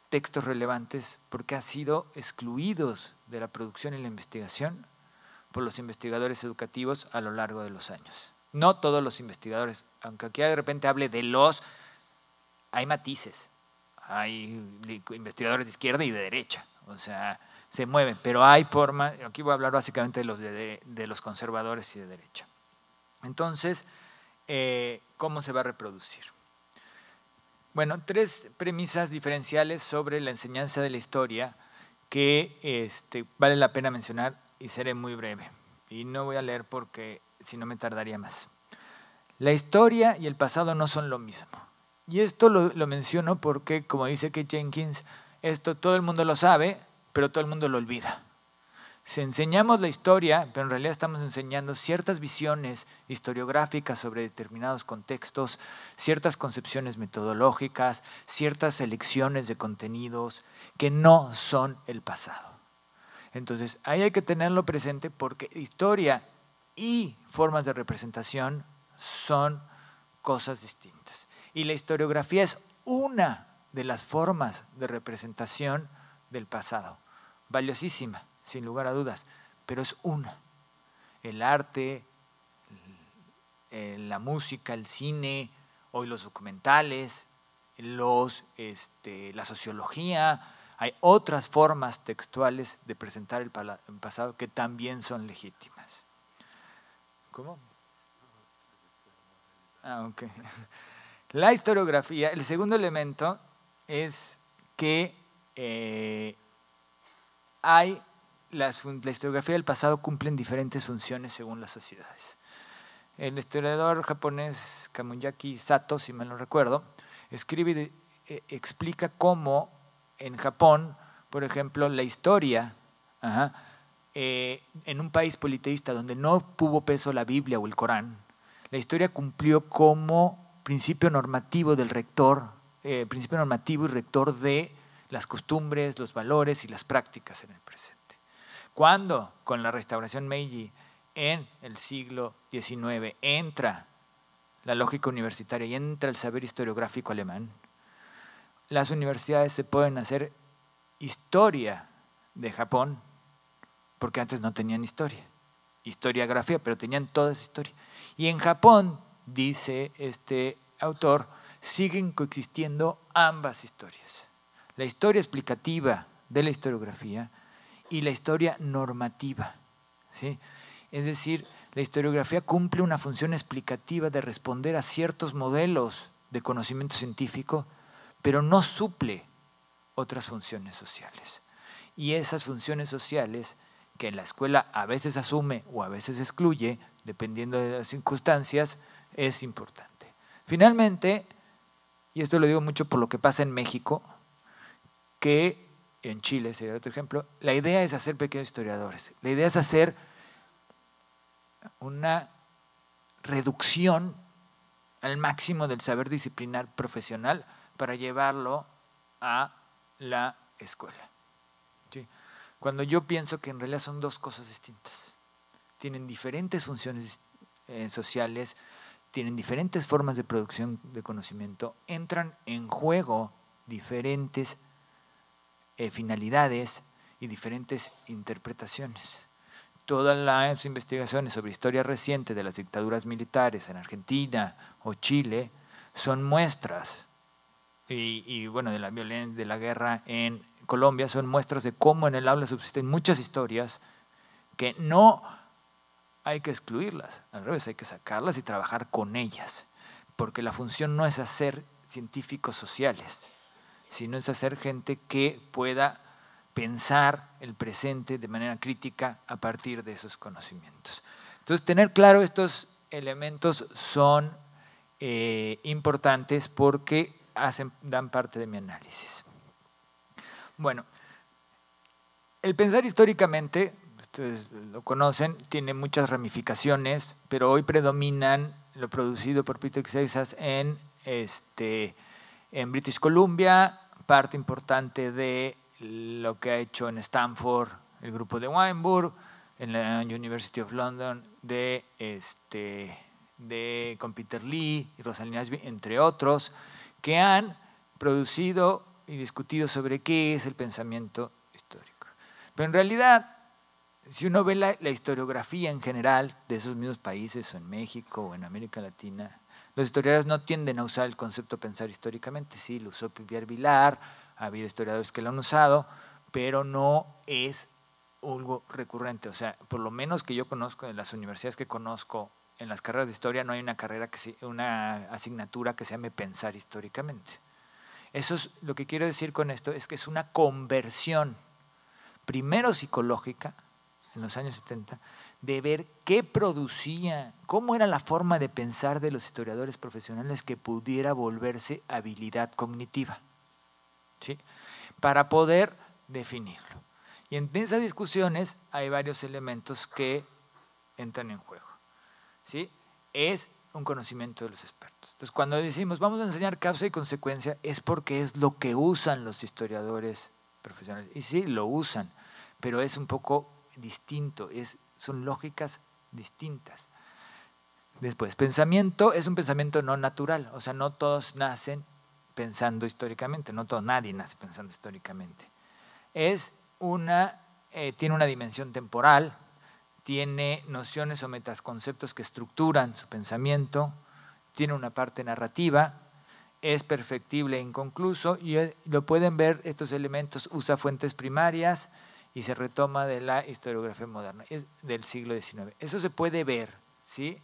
textos relevantes porque han sido excluidos de la producción y la investigación por los investigadores educativos a lo largo de los años. No todos los investigadores, aunque aquí de repente hable de los, hay matices, hay investigadores de izquierda y de derecha, o sea, se mueven, pero hay forma, aquí voy a hablar básicamente de los conservadores y de derecha. Entonces, ¿cómo se va a reproducir? Bueno, 3 premisas diferenciales sobre la enseñanza de la historia que vale la pena mencionar y seré muy breve. Y no voy a leer porque si no me tardaría más. La historia y el pasado no son lo mismo. Y esto lo menciono porque, como dice Kate Jenkins, esto todo el mundo lo sabe, pero todo el mundo lo olvida. Si enseñamos la historia, pero en realidad estamos enseñando ciertas visiones historiográficas sobre determinados contextos, ciertas concepciones metodológicas, ciertas selecciones de contenidos que no son el pasado. Entonces, ahí hay que tenerlo presente porque historia y formas de representación son cosas distintas. Y la historiografía es una de las formas de representación del pasado, valiosísima, sin lugar a dudas, pero es una. El arte, la música, el cine, hoy los documentales, la sociología, hay otras formas textuales de presentar el pasado que también son legítimas. ¿Cómo? Ok. La historiografía, el segundo elemento es que la historiografía del pasado cumplen diferentes funciones según las sociedades. El historiador japonés Kamuyaki Sato, si mal no recuerdo, escribe y explica cómo en Japón, por ejemplo, la historia, en un país politeísta donde no tuvo peso la Biblia o el Corán, la historia cumplió como principio normativo del rector, principio normativo y rector de las costumbres, los valores y las prácticas en el presente. Cuando con la restauración Meiji en el siglo XIX entra la lógica universitaria y entra el saber historiográfico alemán, las universidades se pueden hacer historia de Japón, porque antes no tenían historiografía, pero tenían toda esa historia. Y en Japón, dice este autor, siguen coexistiendo ambas historias. La historia explicativa de la historiografía y la historia normativa, ¿sí? Es decir, la historiografía cumple una función explicativa de responder a ciertos modelos de conocimiento científico, pero no suple otras funciones sociales. Y esas funciones sociales que la escuela a veces asume o a veces excluye, dependiendo de las circunstancias, es importante. Finalmente, y esto lo digo mucho por lo que pasa en México, que en Chile sería otro ejemplo, la idea es hacer pequeños historiadores. La idea es hacer una reducción al máximo del saber disciplinar profesional para llevarlo a la escuela. ¿Sí? Cuando yo pienso que en realidad son dos cosas distintas. Tienen diferentes funciones sociales, tienen diferentes formas de producción de conocimiento, entran en juego diferentes finalidades y diferentes interpretaciones. Todas las investigaciones sobre historia reciente de las dictaduras militares en Argentina o Chile son muestras, y bueno, de la violencia, de la guerra en Colombia, son muestras de cómo en el aula subsisten muchas historias que no hay que excluirlas, al revés, hay que sacarlas y trabajar con ellas, porque la función no es hacer científicos sociales, sino es hacer gente que pueda pensar el presente de manera crítica a partir de esos conocimientos. Entonces, tener claro estos elementos son importantes porque dan parte de mi análisis. Bueno, el pensar históricamente, ustedes lo conocen, tiene muchas ramificaciones, pero hoy predominan lo producido por Peter Seixas en British Columbia, parte importante de lo que ha hecho en Stanford el grupo de Weinberg, en la University of London con Peter Lee y Rosalind Ashby, entre otros, que han producido y discutido sobre qué es el pensamiento histórico. Pero en realidad, si uno ve la historiografía en general de esos mismos países, o en México o en América Latina, los historiadores no tienden a usar el concepto pensar históricamente. Sí, lo usó Pierre Vilar, ha habido historiadores que lo han usado, pero no es algo recurrente. O sea, por lo menos que yo conozco en las universidades que conozco, en las carreras de historia no hay una asignatura que se llame pensar históricamente. Eso es lo que quiero decir con esto, es que es una conversión, primero psicológica, en los años 70, de ver qué producía, cómo era la forma de pensar de los historiadores profesionales que pudiera volverse habilidad cognitiva, ¿sí? Para poder definirlo. Y en esas discusiones hay varios elementos que entran en juego, ¿sí? Es un conocimiento de los expertos. Entonces, cuando decimos vamos a enseñar causa y consecuencia, es porque es lo que usan los historiadores profesionales. Y sí, lo usan, pero es un poco distinto, son lógicas distintas. Después, pensamiento es un pensamiento no natural, o sea, no todos nacen pensando históricamente, nadie nace pensando históricamente. Tiene una dimensión temporal, tiene nociones o metaconceptos que estructuran su pensamiento, tiene una parte narrativa, es perfectible e inconcluso, y lo pueden ver, estos elementos, usa fuentes primarias y se retoma de la historiografía moderna, es del siglo XIX. Eso se puede ver, ¿sí?,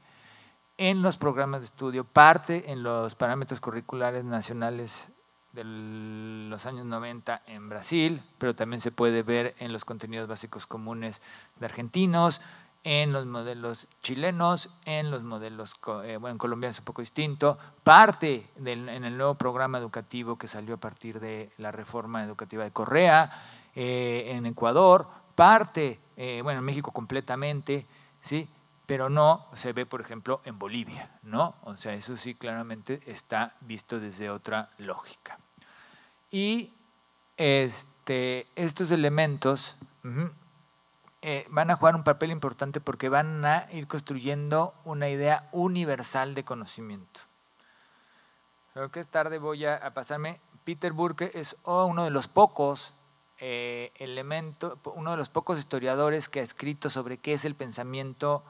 en los programas de estudio, parte en los parámetros curriculares nacionales de los años 90 en Brasil, pero también se puede ver en los contenidos básicos comunes de argentinos, en los modelos chilenos, en los modelos, en Colombia es un poco distinto, parte en el nuevo programa educativo que salió a partir de la reforma educativa de Correa, en Ecuador, parte, en México completamente, ¿sí?, pero no se ve, por ejemplo, en Bolivia, ¿no? O sea, eso sí claramente está visto desde otra lógica. Y estos elementos van a jugar un papel importante porque van a ir construyendo una idea universal de conocimiento. Creo que es tarde, voy a pasarme. Peter Burke es uno de los pocos uno de los pocos historiadores que ha escrito sobre qué es el pensamiento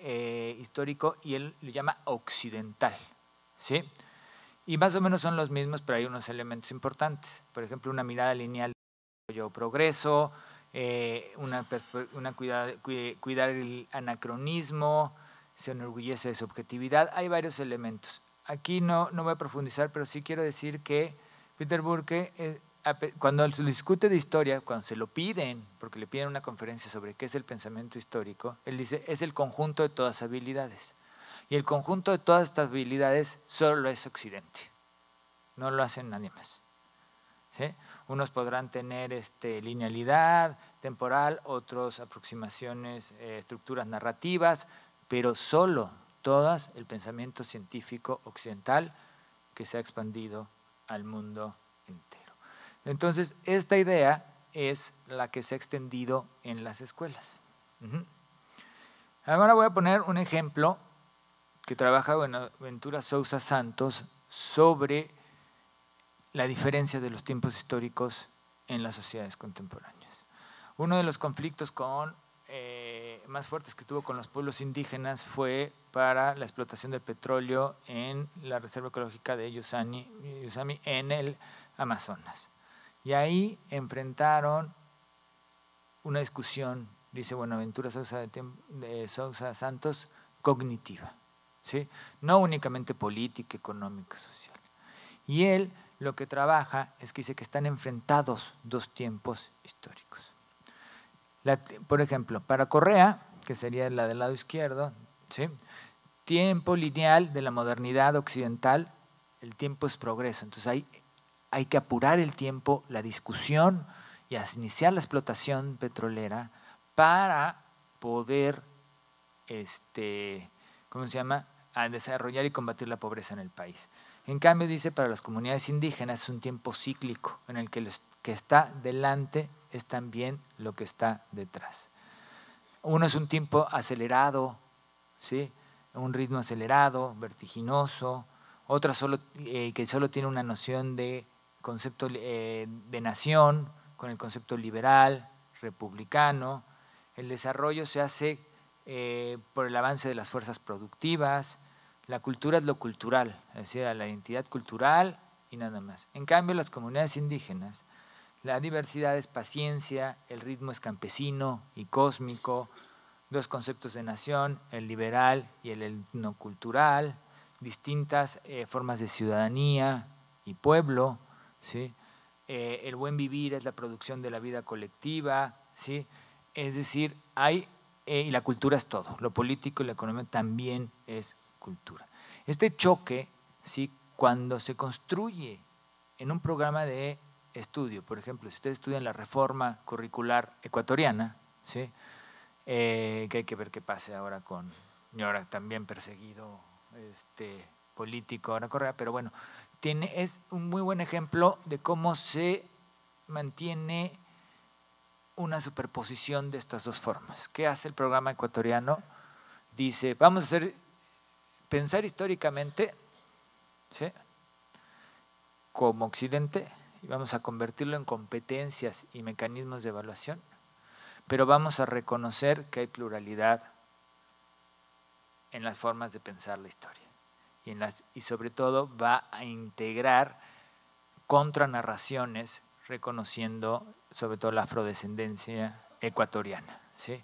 histórico, y él lo llama occidental, ¿sí? Y más o menos son los mismos, pero hay unos elementos importantes. Por ejemplo, una mirada lineal de progreso, cuidar el anacronismo, se enorgullece de su objetividad. Hay varios elementos. Aquí no voy a profundizar, pero sí quiero decir que Peter Burke, cuando se discute de historia, cuando se lo piden, porque le piden una conferencia sobre qué es el pensamiento histórico, él dice, es el conjunto de todas las habilidades. Y el conjunto de todas estas habilidades solo lo es Occidente, no lo hacen nadie más, ¿sí? Unos podrán tener linealidad temporal, otros aproximaciones, estructuras narrativas, pero solo todas el pensamiento científico occidental que se ha expandido al mundo entero. Entonces, esta idea es la que se ha extendido en las escuelas. Ahora voy a poner un ejemplo que trabaja Buenaventura Sousa Santos sobre la diferencia de los tiempos históricos en las sociedades contemporáneas. Uno de los conflictos más fuertes que tuvo con los pueblos indígenas fue para la explotación del petróleo en la reserva ecológica de Usami en el Amazonas. Y ahí enfrentaron una discusión, dice Buenaventura Sousa Santos, cognitiva, ¿sí? No únicamente política, económica, social. Y él lo que trabaja es que dice que están enfrentados dos tiempos históricos. Por ejemplo, para Correa, que sería la del lado izquierdo, ¿sí?, tiempo lineal de la modernidad occidental, el tiempo es progreso. Entonces hay que apurar el tiempo, la discusión y iniciar la explotación petrolera para poder, ¿cómo se llama?, a desarrollar y combatir la pobreza en el país. En cambio, dice, para las comunidades indígenas es un tiempo cíclico en el que lo que está delante es también lo que está detrás. Uno es un tiempo acelerado, ¿sí?, un ritmo acelerado, vertiginoso. Otra que solo tiene una noción de concepto de nación, con el concepto liberal, republicano. El desarrollo se hace por el avance de las fuerzas productivas. La cultura es lo cultural, es decir, la identidad cultural y nada más. En cambio, las comunidades indígenas, la diversidad es paciencia, el ritmo es campesino y cósmico, dos conceptos de nación, el liberal y el etnocultural, distintas formas de ciudadanía y pueblo, ¿sí? El buen vivir es la producción de la vida colectiva, ¿sí? Es decir, y la cultura es todo, lo político y la economía también es cultura. Este choque, ¿sí?, cuando se construye en un programa de estudio, por ejemplo, si ustedes estudian la reforma curricular ecuatoriana, ¿sí?, que hay que ver qué pase ahora y ahora también perseguido político, ahora Correa, pero bueno, es un muy buen ejemplo de cómo se mantiene una superposición de estas dos formas. ¿Qué hace el programa ecuatoriano? Dice, vamos a pensar históricamente, ¿sí?, como Occidente, y vamos a convertirlo en competencias y mecanismos de evaluación, pero vamos a reconocer que hay pluralidad en las formas de pensar la historia y sobre todo va a integrar contranarraciones reconociendo sobre todo la afrodescendencia ecuatoriana, ¿sí?,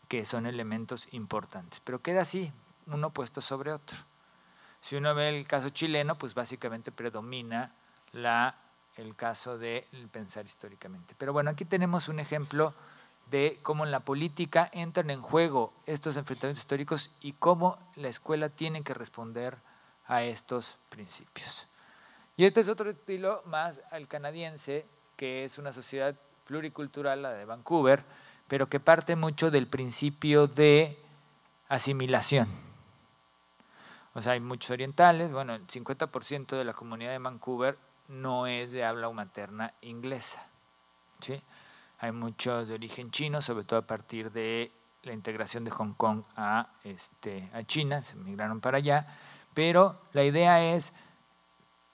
que son elementos importantes, pero queda así, uno puesto sobre otro. Si uno ve el caso chileno, pues básicamente predomina el caso del pensar históricamente. Pero bueno, aquí tenemos un ejemplo de cómo en la política entran en juego estos enfrentamientos históricos y cómo la escuela tiene que responder a estos principios. Y este es otro estilo más al canadiense, que es una sociedad pluricultural, la de Vancouver, pero que parte mucho del principio de asimilación. O sea, hay muchos orientales, bueno, el 50% de la comunidad de Vancouver no es de habla materna inglesa, ¿sí? Hay muchos de origen chino, sobre todo a partir de la integración de Hong Kong a China, se migraron para allá, pero la idea es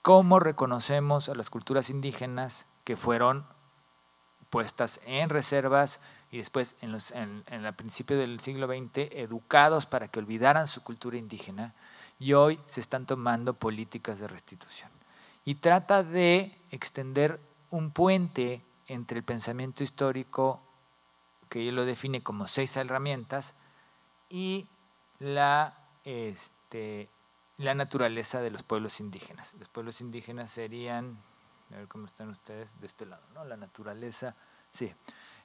cómo reconocemos a las culturas indígenas que fueron puestas en reservas y después en el principio del siglo XX educados para que olvidaran su cultura indígena, y hoy se están tomando políticas de restitución. Y trata de extender un puente entre el pensamiento histórico, que él lo define como 6 herramientas, y la naturaleza de los pueblos indígenas. Los pueblos indígenas serían, a ver cómo están ustedes de este lado, ¿no? La naturaleza, sí.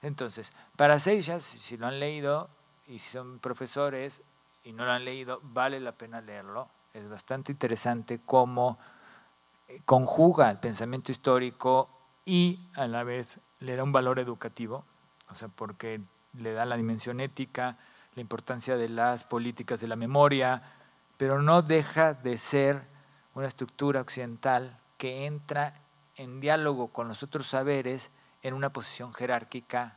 Entonces, para Seixas, si lo han leído y si son profesores y no lo han leído, vale la pena leerlo. Es bastante interesante cómo conjuga el pensamiento histórico y a la vez le da un valor educativo, o sea, porque le da la dimensión ética, la importancia de las políticas de la memoria, pero no deja de ser una estructura occidental que entra en diálogo con los otros saberes en una posición jerárquica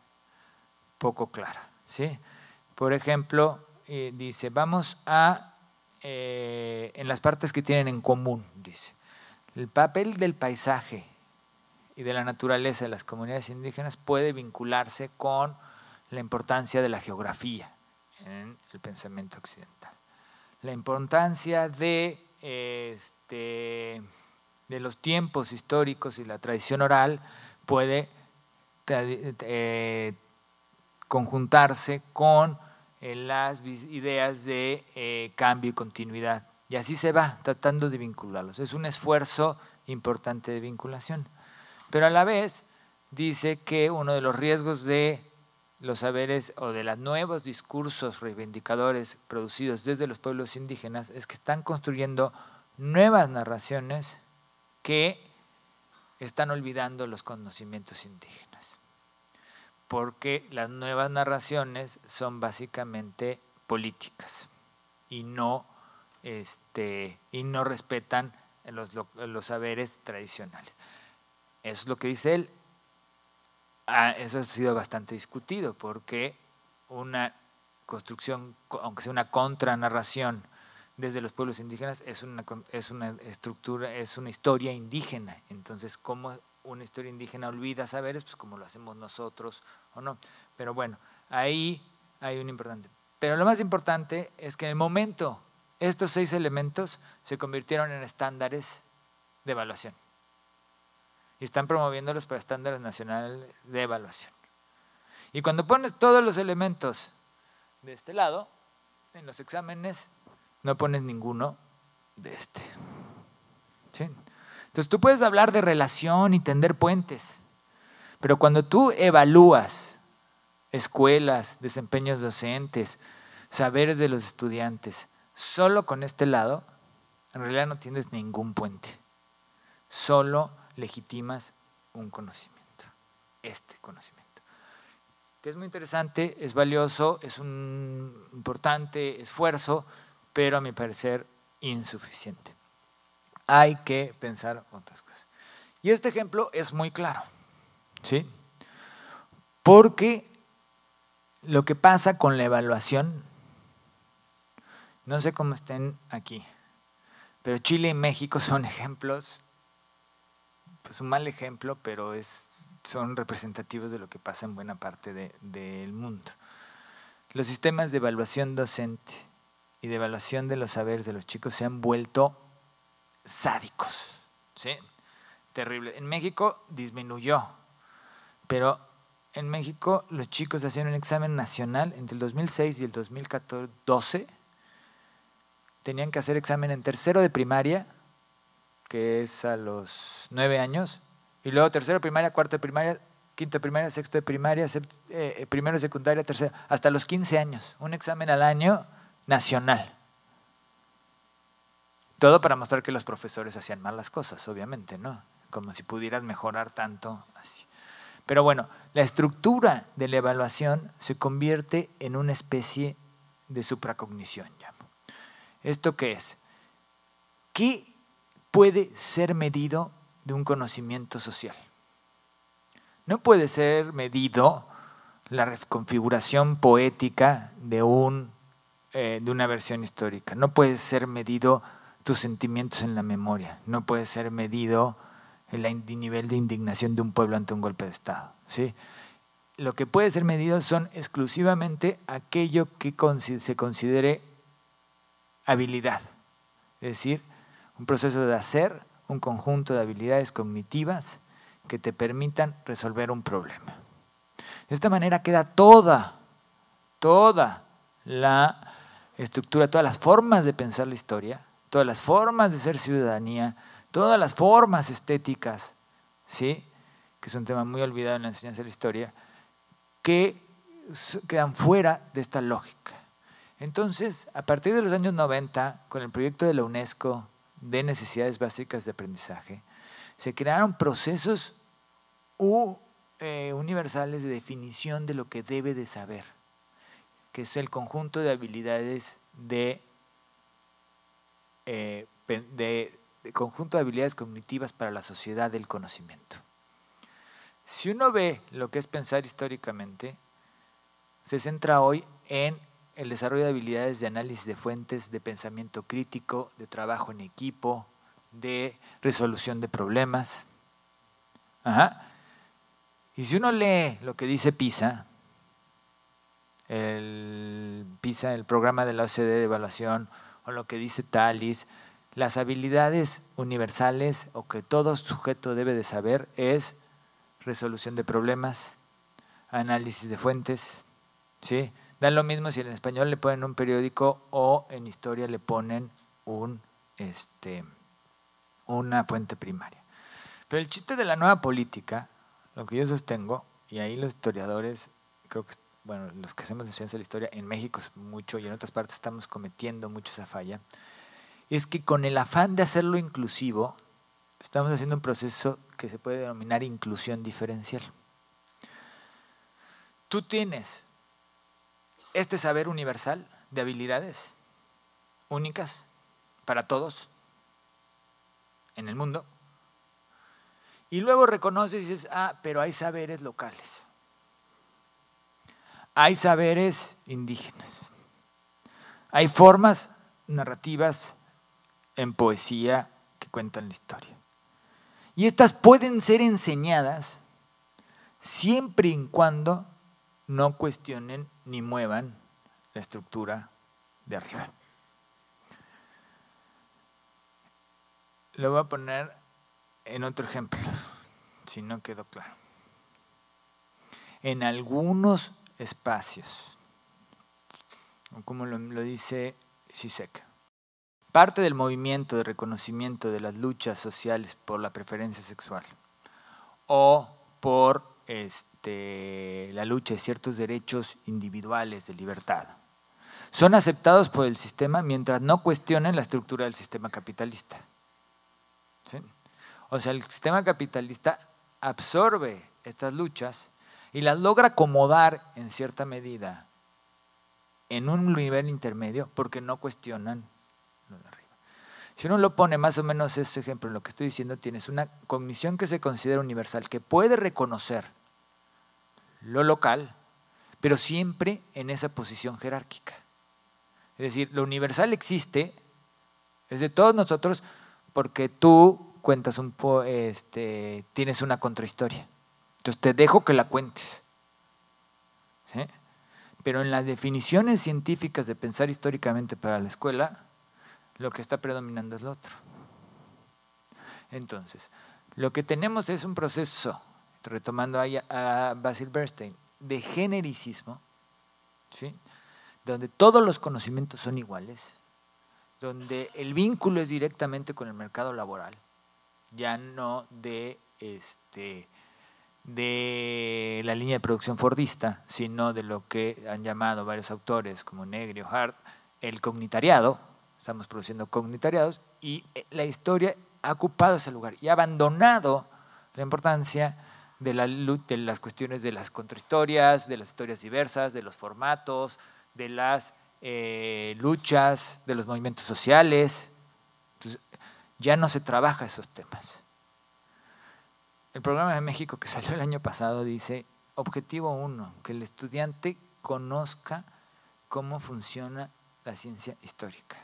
poco clara, ¿sí? Por ejemplo, dice, vamos a, en las partes que tienen en común, dice, el papel del paisaje y de la naturaleza de las comunidades indígenas puede vincularse con la importancia de la geografía en el pensamiento occidental. La importancia de los tiempos históricos y la tradición oral puede conjuntarse con las ideas de cambio y continuidad. Y así se va tratando de vincularlos. Es un esfuerzo importante de vinculación. Pero a la vez dice que uno de los riesgos de los saberes o de los nuevos discursos reivindicadores producidos desde los pueblos indígenas es que están construyendo nuevas narraciones que están olvidando los conocimientos indígenas. Porque las nuevas narraciones son básicamente políticas y no respetan los saberes tradicionales. Eso es lo que dice él. Eso ha sido bastante discutido porque una construcción, aunque sea una contranarración desde los pueblos indígenas, es una estructura, es una historia indígena. Entonces, ¿cómo una historia indígena olvida saberes? Pues como lo hacemos nosotros o no. Pero bueno, ahí hay un importante. Pero lo más importante es que en el momento estos 6 elementos se convirtieron en estándares de evaluación. Y están promoviéndolos para estándares nacionales de evaluación. Y cuando pones todos los elementos de este lado, en los exámenes, no pones ninguno de este. ¿Sí? Entonces tú puedes hablar de relación y tender puentes, pero cuando tú evalúas escuelas, desempeños docentes, saberes de los estudiantes, solo con este lado, en realidad no tienes ningún puente. Solo legitimas un conocimiento, este conocimiento. Que es muy interesante, es valioso, es un importante esfuerzo, pero a mi parecer insuficiente. Hay que pensar otras cosas. Y este ejemplo es muy claro, ¿sí? Porque lo que pasa con la evaluación, no sé cómo estén aquí, pero Chile y México son ejemplos, pues un mal ejemplo, pero son representativos de lo que pasa en buena parte del mundo. Los sistemas de evaluación docente y de evaluación de los saberes de los chicos se han vuelto sádicos, ¿sí? Terrible. En México disminuyó, pero en México los chicos hacían un examen nacional entre el 2006 y el 2012. Tenían que hacer examen en tercero de primaria, que es a los 9 años, y luego tercero de primaria, cuarto de primaria, quinto de primaria, sexto de primaria, primero de secundaria, tercero, hasta los 15 años. Un examen al año nacional. Todo para mostrar que los profesores hacían mal las cosas, obviamente, ¿no? Como si pudieras mejorar tanto así. Pero bueno, la estructura de la evaluación se convierte en una especie de supracognición. ¿Esto qué es? ¿Qué puede ser medido de un conocimiento social? No puede ser medido la reconfiguración poética de una versión histórica. No puede ser medido tus sentimientos en la memoria. No puede ser medido el nivel de indignación de un pueblo ante un golpe de Estado, ¿sí? Lo que puede ser medido son exclusivamente aquello que se considere habilidad, es decir, un proceso de hacer un conjunto de habilidades cognitivas que te permitan resolver un problema. De esta manera queda toda la estructura, todas las formas de pensar la historia, todas las formas de ser ciudadanía, todas las formas estéticas, ¿sí? Que es un tema muy olvidado en la enseñanza de la historia, que quedan fuera de esta lógica. Entonces, a partir de los años 90, con el proyecto de la UNESCO de necesidades básicas de aprendizaje, se crearon procesos universales de definición de lo que debe de saber, que es el conjunto de habilidades conjunto de habilidades cognitivas para la sociedad del conocimiento. Si uno ve lo que es pensar históricamente, se centra hoy en el desarrollo de habilidades de análisis de fuentes, de pensamiento crítico, de trabajo en equipo, de resolución de problemas. Y si uno lee lo que dice PISA, el programa de la OCDE de evaluación, o lo que dice TALIS, las habilidades universales o que todo sujeto debe de saber es resolución de problemas, análisis de fuentes, ¿sí? Da lo mismo si en español le ponen un periódico o en historia le ponen una fuente primaria. Pero el chiste de la nueva política, lo que yo sostengo, y ahí los historiadores, creo que, bueno, los que hacemos ciencia de la historia, en México es mucho y en otras partes estamos cometiendo mucho esa falla, es que con el afán de hacerlo inclusivo, estamos haciendo un proceso que se puede denominar inclusión diferencial. Tú tienes este saber universal de habilidades únicas para todos en el mundo, y luego reconoces y dices, pero hay saberes locales, hay saberes indígenas, hay formas narrativas en poesía que cuentan la historia. Y estas pueden ser enseñadas siempre y cuando no cuestionen ni muevan la estructura de arriba. Lo voy a poner en otro ejemplo, si no quedó claro. En algunos espacios, como lo dice Zizek, parte del movimiento de reconocimiento de las luchas sociales por la preferencia sexual o por la lucha de ciertos derechos individuales de libertad son aceptados por el sistema mientras no cuestionen la estructura del sistema capitalista. ¿Sí? O sea, el sistema capitalista absorbe estas luchas y las logra acomodar en cierta medida en un nivel intermedio porque no cuestionan lo de arriba. Si uno lo pone más o menos ese ejemplo, en lo que estoy diciendo, tienes una cognición que se considera universal, que puede reconocer lo local, pero siempre en esa posición jerárquica. Es decir, lo universal existe, es de todos nosotros, porque tú cuentas tienes una contrahistoria. Entonces te dejo que la cuentes. ¿Sí? Pero en las definiciones científicas de pensar históricamente para la escuela, lo que está predominando es lo otro. Entonces, lo que tenemos es un proceso, retomando ahí a Basil Bernstein, de genericismo, ¿sí? Donde todos los conocimientos son iguales, donde el vínculo es directamente con el mercado laboral, ya no de la línea de producción fordista, sino de lo que han llamado varios autores como Negri o Hart, el cognitariado. Estamos produciendo cognitariados y la historia ha ocupado ese lugar y ha abandonado la importancia de las cuestiones de las contrahistorias, de las historias diversas, de los formatos, de las luchas, de los movimientos sociales. Entonces, ya no se trabaja esos temas. El programa de México que salió el año pasado dice, objetivo 1, que el estudiante conozca cómo funciona la ciencia histórica.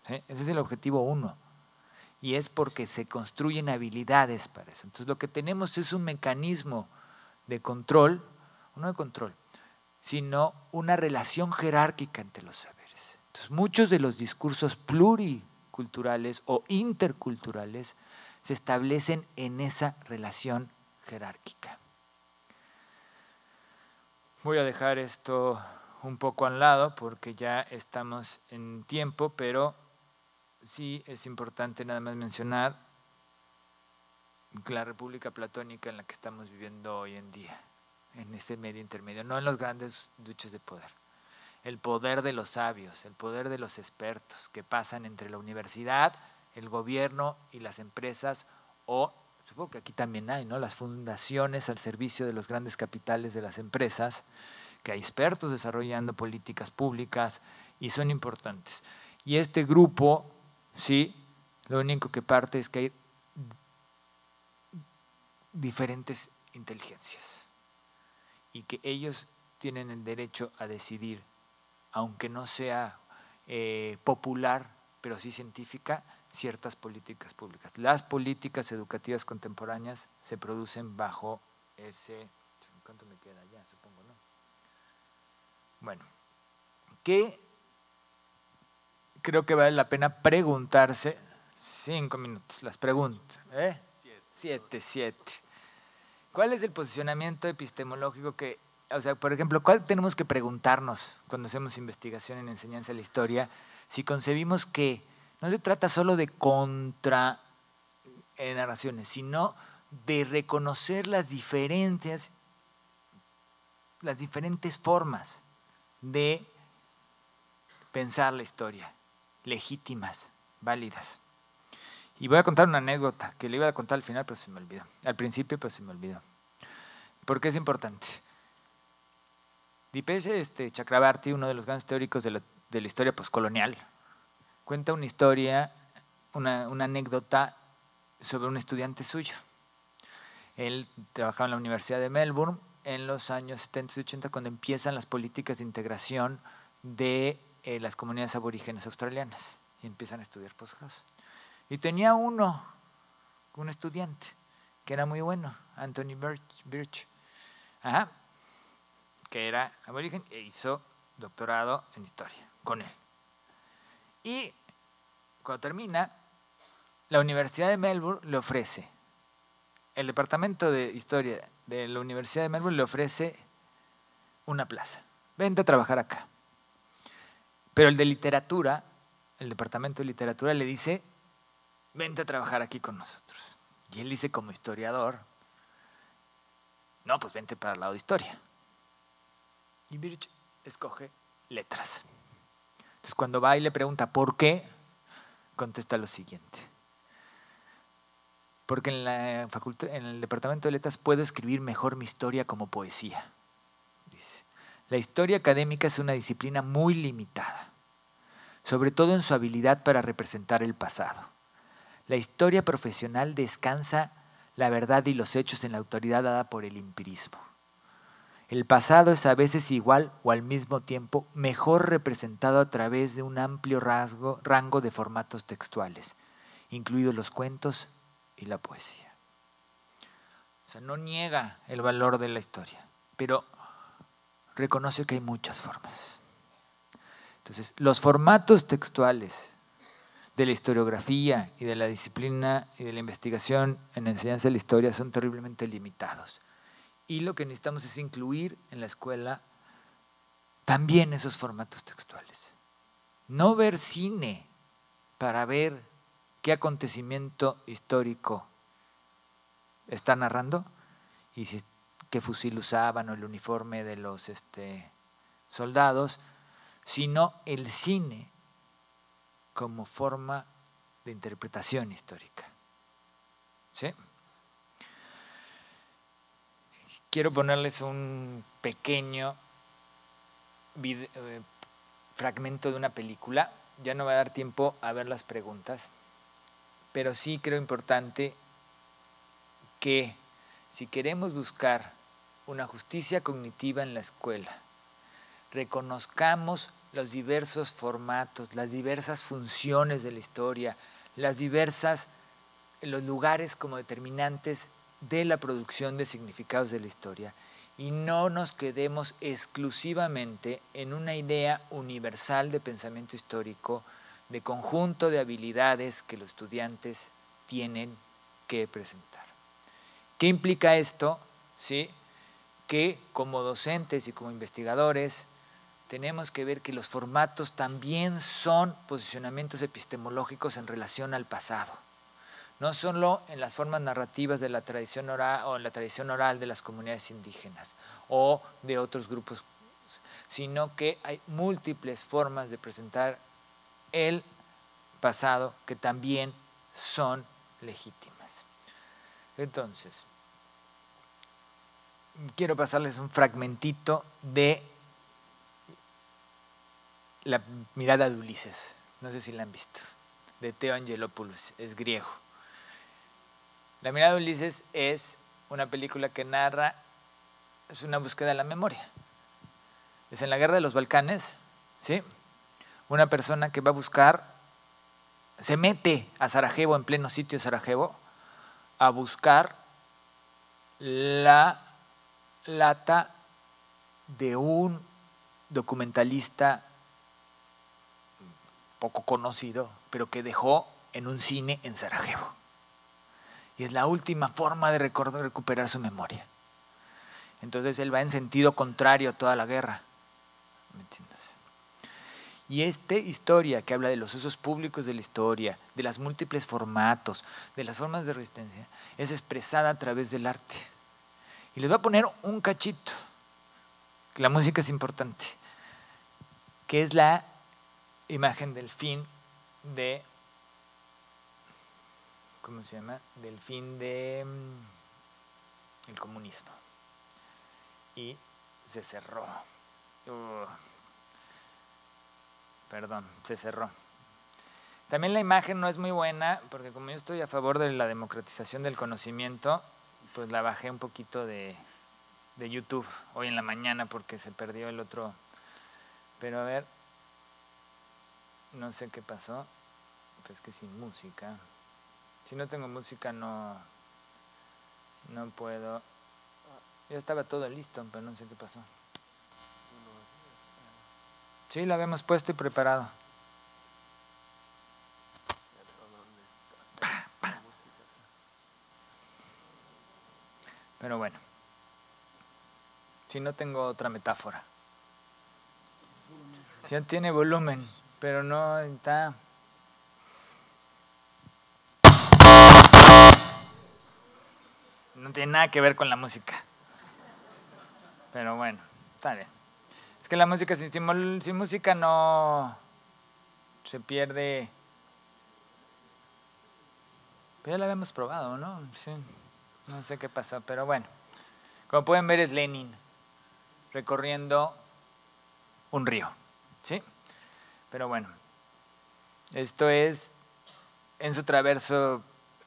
¿Sí? Ese es el objetivo 1. Y es porque se construyen habilidades para eso. Entonces lo que tenemos es un mecanismo de control, no de control, sino una relación jerárquica entre los saberes. Entonces muchos de los discursos pluriculturales o interculturales se establecen en esa relación jerárquica. Voy a dejar esto un poco al lado porque ya estamos en tiempo, pero sí es importante nada más mencionar la república platónica en la que estamos viviendo hoy en día, en este medio intermedio, no en los grandes luchas de poder. El poder de los sabios, el poder de los expertos que pasan entre la universidad, el gobierno y las empresas, o supongo que aquí también hay, ¿no?, las fundaciones al servicio de los grandes capitales de las empresas, que hay expertos desarrollando políticas públicas y son importantes. Y este grupo, sí, lo único que parte es que hay diferentes inteligencias y que ellos tienen el derecho a decidir, aunque no sea popular, pero sí científica, ciertas políticas públicas. Las políticas educativas contemporáneas se producen bajo ese… ¿Cuánto me queda ya? Supongo, ¿no? Bueno, ¿qué creo que vale la pena preguntarse? 5 minutos, las preguntas. 7. ¿Cuál es el posicionamiento epistemológico que, o sea, por ejemplo, cuál tenemos que preguntarnos cuando hacemos investigación en enseñanza de la historia? Si concebimos que no se trata solo de contra narraciones, sino de reconocer las diferencias, las diferentes formas de pensar la historia, legítimas, válidas. Y voy a contar una anécdota que le iba a contar al final, pero se me olvidó. Al principio, pero se me olvidó. ¿Por qué es importante? Dipesh Chakrabarty, uno de los grandes teóricos de la historia postcolonial, cuenta una historia, una anécdota sobre un estudiante suyo. Él trabajaba en la Universidad de Melbourne en los años 70 y 80, cuando empiezan las políticas de integración de las comunidades aborígenes australianas y empiezan a estudiar posgrados. Y tenía un estudiante que era muy bueno, Anthony Birch, que era aborigen e hizo doctorado en historia con él. Y cuando termina, la Universidad de Melbourne le ofrece, el departamento de historia de la Universidad de Melbourne le ofrece una plaza. Vente a trabajar acá. Pero el de literatura, el departamento de literatura le dice, vente a trabajar aquí con nosotros. Y él dice como historiador, no, pues vente para el lado de historia. Y Birch escoge letras. Entonces cuando va y le pregunta ¿por qué?, contesta lo siguiente. Porque en el departamento de letras puedo escribir mejor mi historia como poesía. Dice, la historia académica es una disciplina muy limitada, sobre todo en su habilidad para representar el pasado. La historia profesional descansa la verdad y los hechos en la autoridad dada por el empirismo. El pasado es a veces igual o al mismo tiempo mejor representado a través de un amplio rango de formatos textuales, incluidos los cuentos y la poesía. O sea, no niega el valor de la historia, pero reconoce que hay muchas formas. Entonces, los formatos textuales de la historiografía y de la disciplina y de la investigación en la enseñanza de la historia son terriblemente limitados. Y lo que necesitamos es incluir en la escuela también esos formatos textuales. No ver cine para ver qué acontecimiento histórico está narrando y qué fusil usaban o el uniforme de los soldados, sino el cine como forma de interpretación histórica. ¿Sí? Quiero ponerles un pequeño fragmento de una película. Ya no va a dar tiempo a ver las preguntas, pero sí creo importante que si queremos buscar una justicia cognitiva en la escuela, reconozcamos los diversos formatos, las diversas funciones de la historia, los lugares como determinantes de la producción de significados de la historia, y no nos quedemos exclusivamente en una idea universal de pensamiento histórico, de conjunto de habilidades que los estudiantes tienen que presentar. ¿Qué implica esto? ¿Sí? Que como docentes y como investigadores tenemos que ver que los formatos también son posicionamientos epistemológicos en relación al pasado. No solo en las formas narrativas de la tradición oral o en la tradición oral de las comunidades indígenas o de otros grupos, sino que hay múltiples formas de presentar el pasado que también son legítimas. Entonces, quiero pasarles un fragmentito de La mirada de Ulises. No sé si la han visto, de Theo Angelopoulos, es griego. La mirada de Ulises es una película que narra, es una búsqueda de la memoria. Es en la guerra de los Balcanes, ¿sí? Una persona que va a buscar, se mete a Sarajevo, en pleno sitio de Sarajevo, a buscar la lata de un documentalista poco conocido, pero que dejó en un cine en Sarajevo. Y es la última forma de recuperar su memoria. Entonces él va en sentido contrario a toda la guerra. ¿Me entiendes? Y esta historia que habla de los usos públicos de la historia, de los múltiples formatos, de las formas de resistencia, es expresada a través del arte. Y les voy a poner un cachito, que la música es importante, que es la imagen del fin de, ¿cómo se llama? Del fin de el comunismo. Y se cerró. Perdón, se cerró. También la imagen no es muy buena, porque como yo estoy a favor de la democratización del conocimiento, pues la bajé un poquito de YouTube hoy en la mañana porque se perdió el otro. Pero a ver, no sé qué pasó. Pues que sin música. Si no tengo música no puedo. Ya estaba todo listo, pero no sé qué pasó. Sí, lo habíamos puesto y preparado. Pero bueno, si no tengo otra metáfora. Sí tiene volumen, pero no está. No tiene nada que ver con la música. Pero bueno, está bien. Es que la música sin música no se pierde. Pero ya la habíamos probado, ¿no? Sí. No sé qué pasó, pero bueno. Como pueden ver es Lenin recorriendo un río, ¿sí? Pero bueno, esto es, Enzo Traverso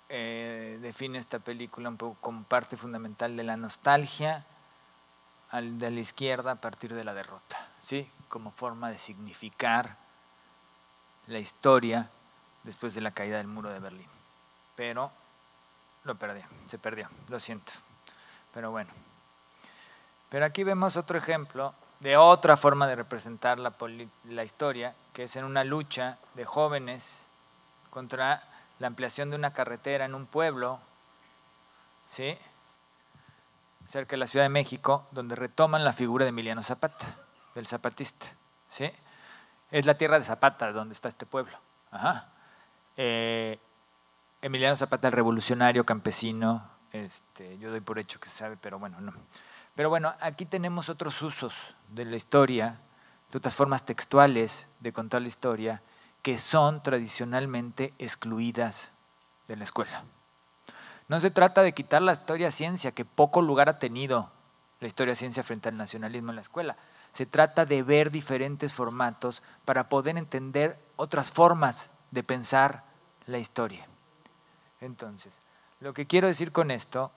define esta película un poco como parte fundamental de la nostalgia de la izquierda a partir de la derrota, ¿sí? Como forma de significar la historia después de la caída del muro de Berlín. Pero se perdió, lo siento. Pero bueno. Pero aquí vemos otro ejemplo de otra forma de representar la historia, que es en una lucha de jóvenes contra la ampliación de una carretera en un pueblo, ¿sí? Cerca de la Ciudad de México, donde retoman la figura de Emiliano Zapata, del zapatista, ¿sí? Es la tierra de Zapata donde está este pueblo. Ajá. Emiliano Zapata, el revolucionario campesino, yo doy por hecho que se sabe, pero bueno, no. Pero bueno, aquí tenemos otros usos de la historia, de otras formas textuales de contar la historia, que son tradicionalmente excluidas de la escuela. No se trata de quitar la historia-ciencia, que poco lugar ha tenido la historia-ciencia frente al nacionalismo en la escuela. Se trata de ver diferentes formatos para poder entender otras formas de pensar la historia. Entonces, lo que quiero decir con esto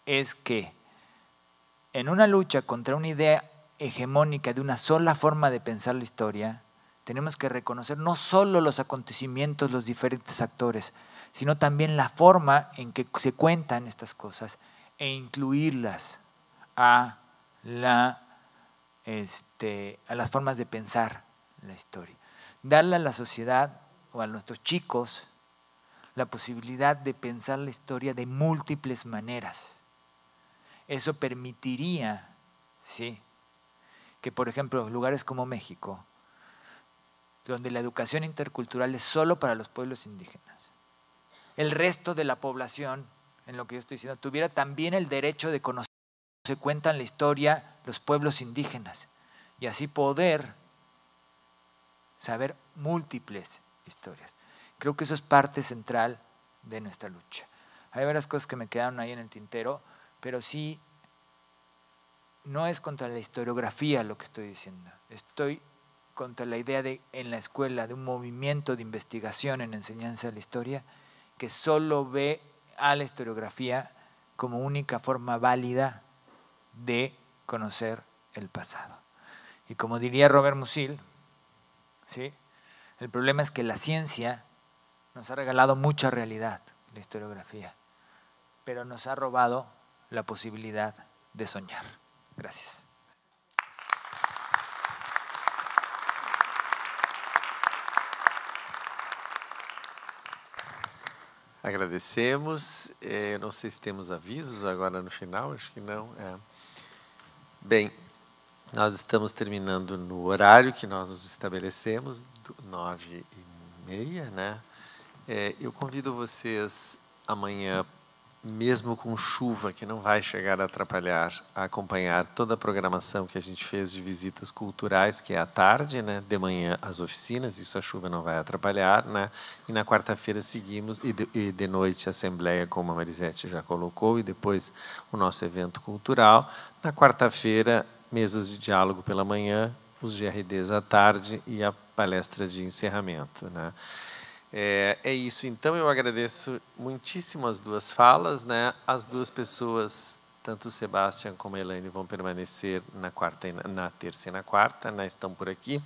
es que en una lucha contra una idea hegemónica de una sola forma de pensar la historia, tenemos que reconocer no solo los acontecimientos, los diferentes actores, sino también la forma en que se cuentan estas cosas e incluirlas a las formas de pensar la historia. Darle a la sociedad o a nuestros chicos la posibilidad de pensar la historia de múltiples maneras. Eso permitiría, ¿sí?, que, por ejemplo, lugares como México, donde la educación intercultural es solo para los pueblos indígenas, el resto de la población, en lo que yo estoy diciendo, tuviera también el derecho de conocer cómo se cuentan la historia los pueblos indígenas y así poder saber múltiples historias. Creo que eso es parte central de nuestra lucha. Hay varias cosas que me quedaron ahí en el tintero, pero sí, no es contra la historiografía lo que estoy diciendo. Estoy contra la idea de, en la escuela, de un movimiento de investigación en enseñanza de la historia que solo ve a la historiografía como única forma válida de conocer el pasado. Y como diría Robert Musil, ¿sí?, el problema es que la ciencia nos ha regalado mucha realidad, la historiografía, pero nos ha robado la posibilidad de soñar. Gracias. Agradecemos. Não sei se temos avisos agora no final, acho que não. Bem, Nós estamos terminando no horário que nós nos estabelecemos, 9h30, né? Eu convido vocês amanhã, mesmo com chuva, que não vai chegar a atrapalhar, a acompanhar toda a programação que a gente fez de visitas culturais, que é à tarde, né? De manhã as oficinas, isso a chuva não vai atrapalhar, né? E na quarta-feira seguimos, e de noite a assembleia, como a Marisete já colocou, e depois o nosso evento cultural. Na quarta-feira, mesas de diálogo pela manhã, os GRDs à tarde e a palestra de encerramento, né? É isso, então eu agradeço muitíssimo as duas falas, né? As duas pessoas, tanto o Sebastião como a Elaine, vão permanecer na terça e na quarta, né? Estão por aqui,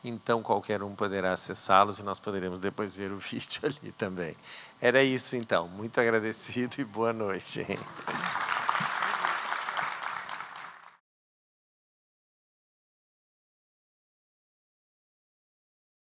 então qualquer um poderá acessá-los e nós poderemos depois ver o vídeo ali também. Era isso então, muito agradecido e boa noite.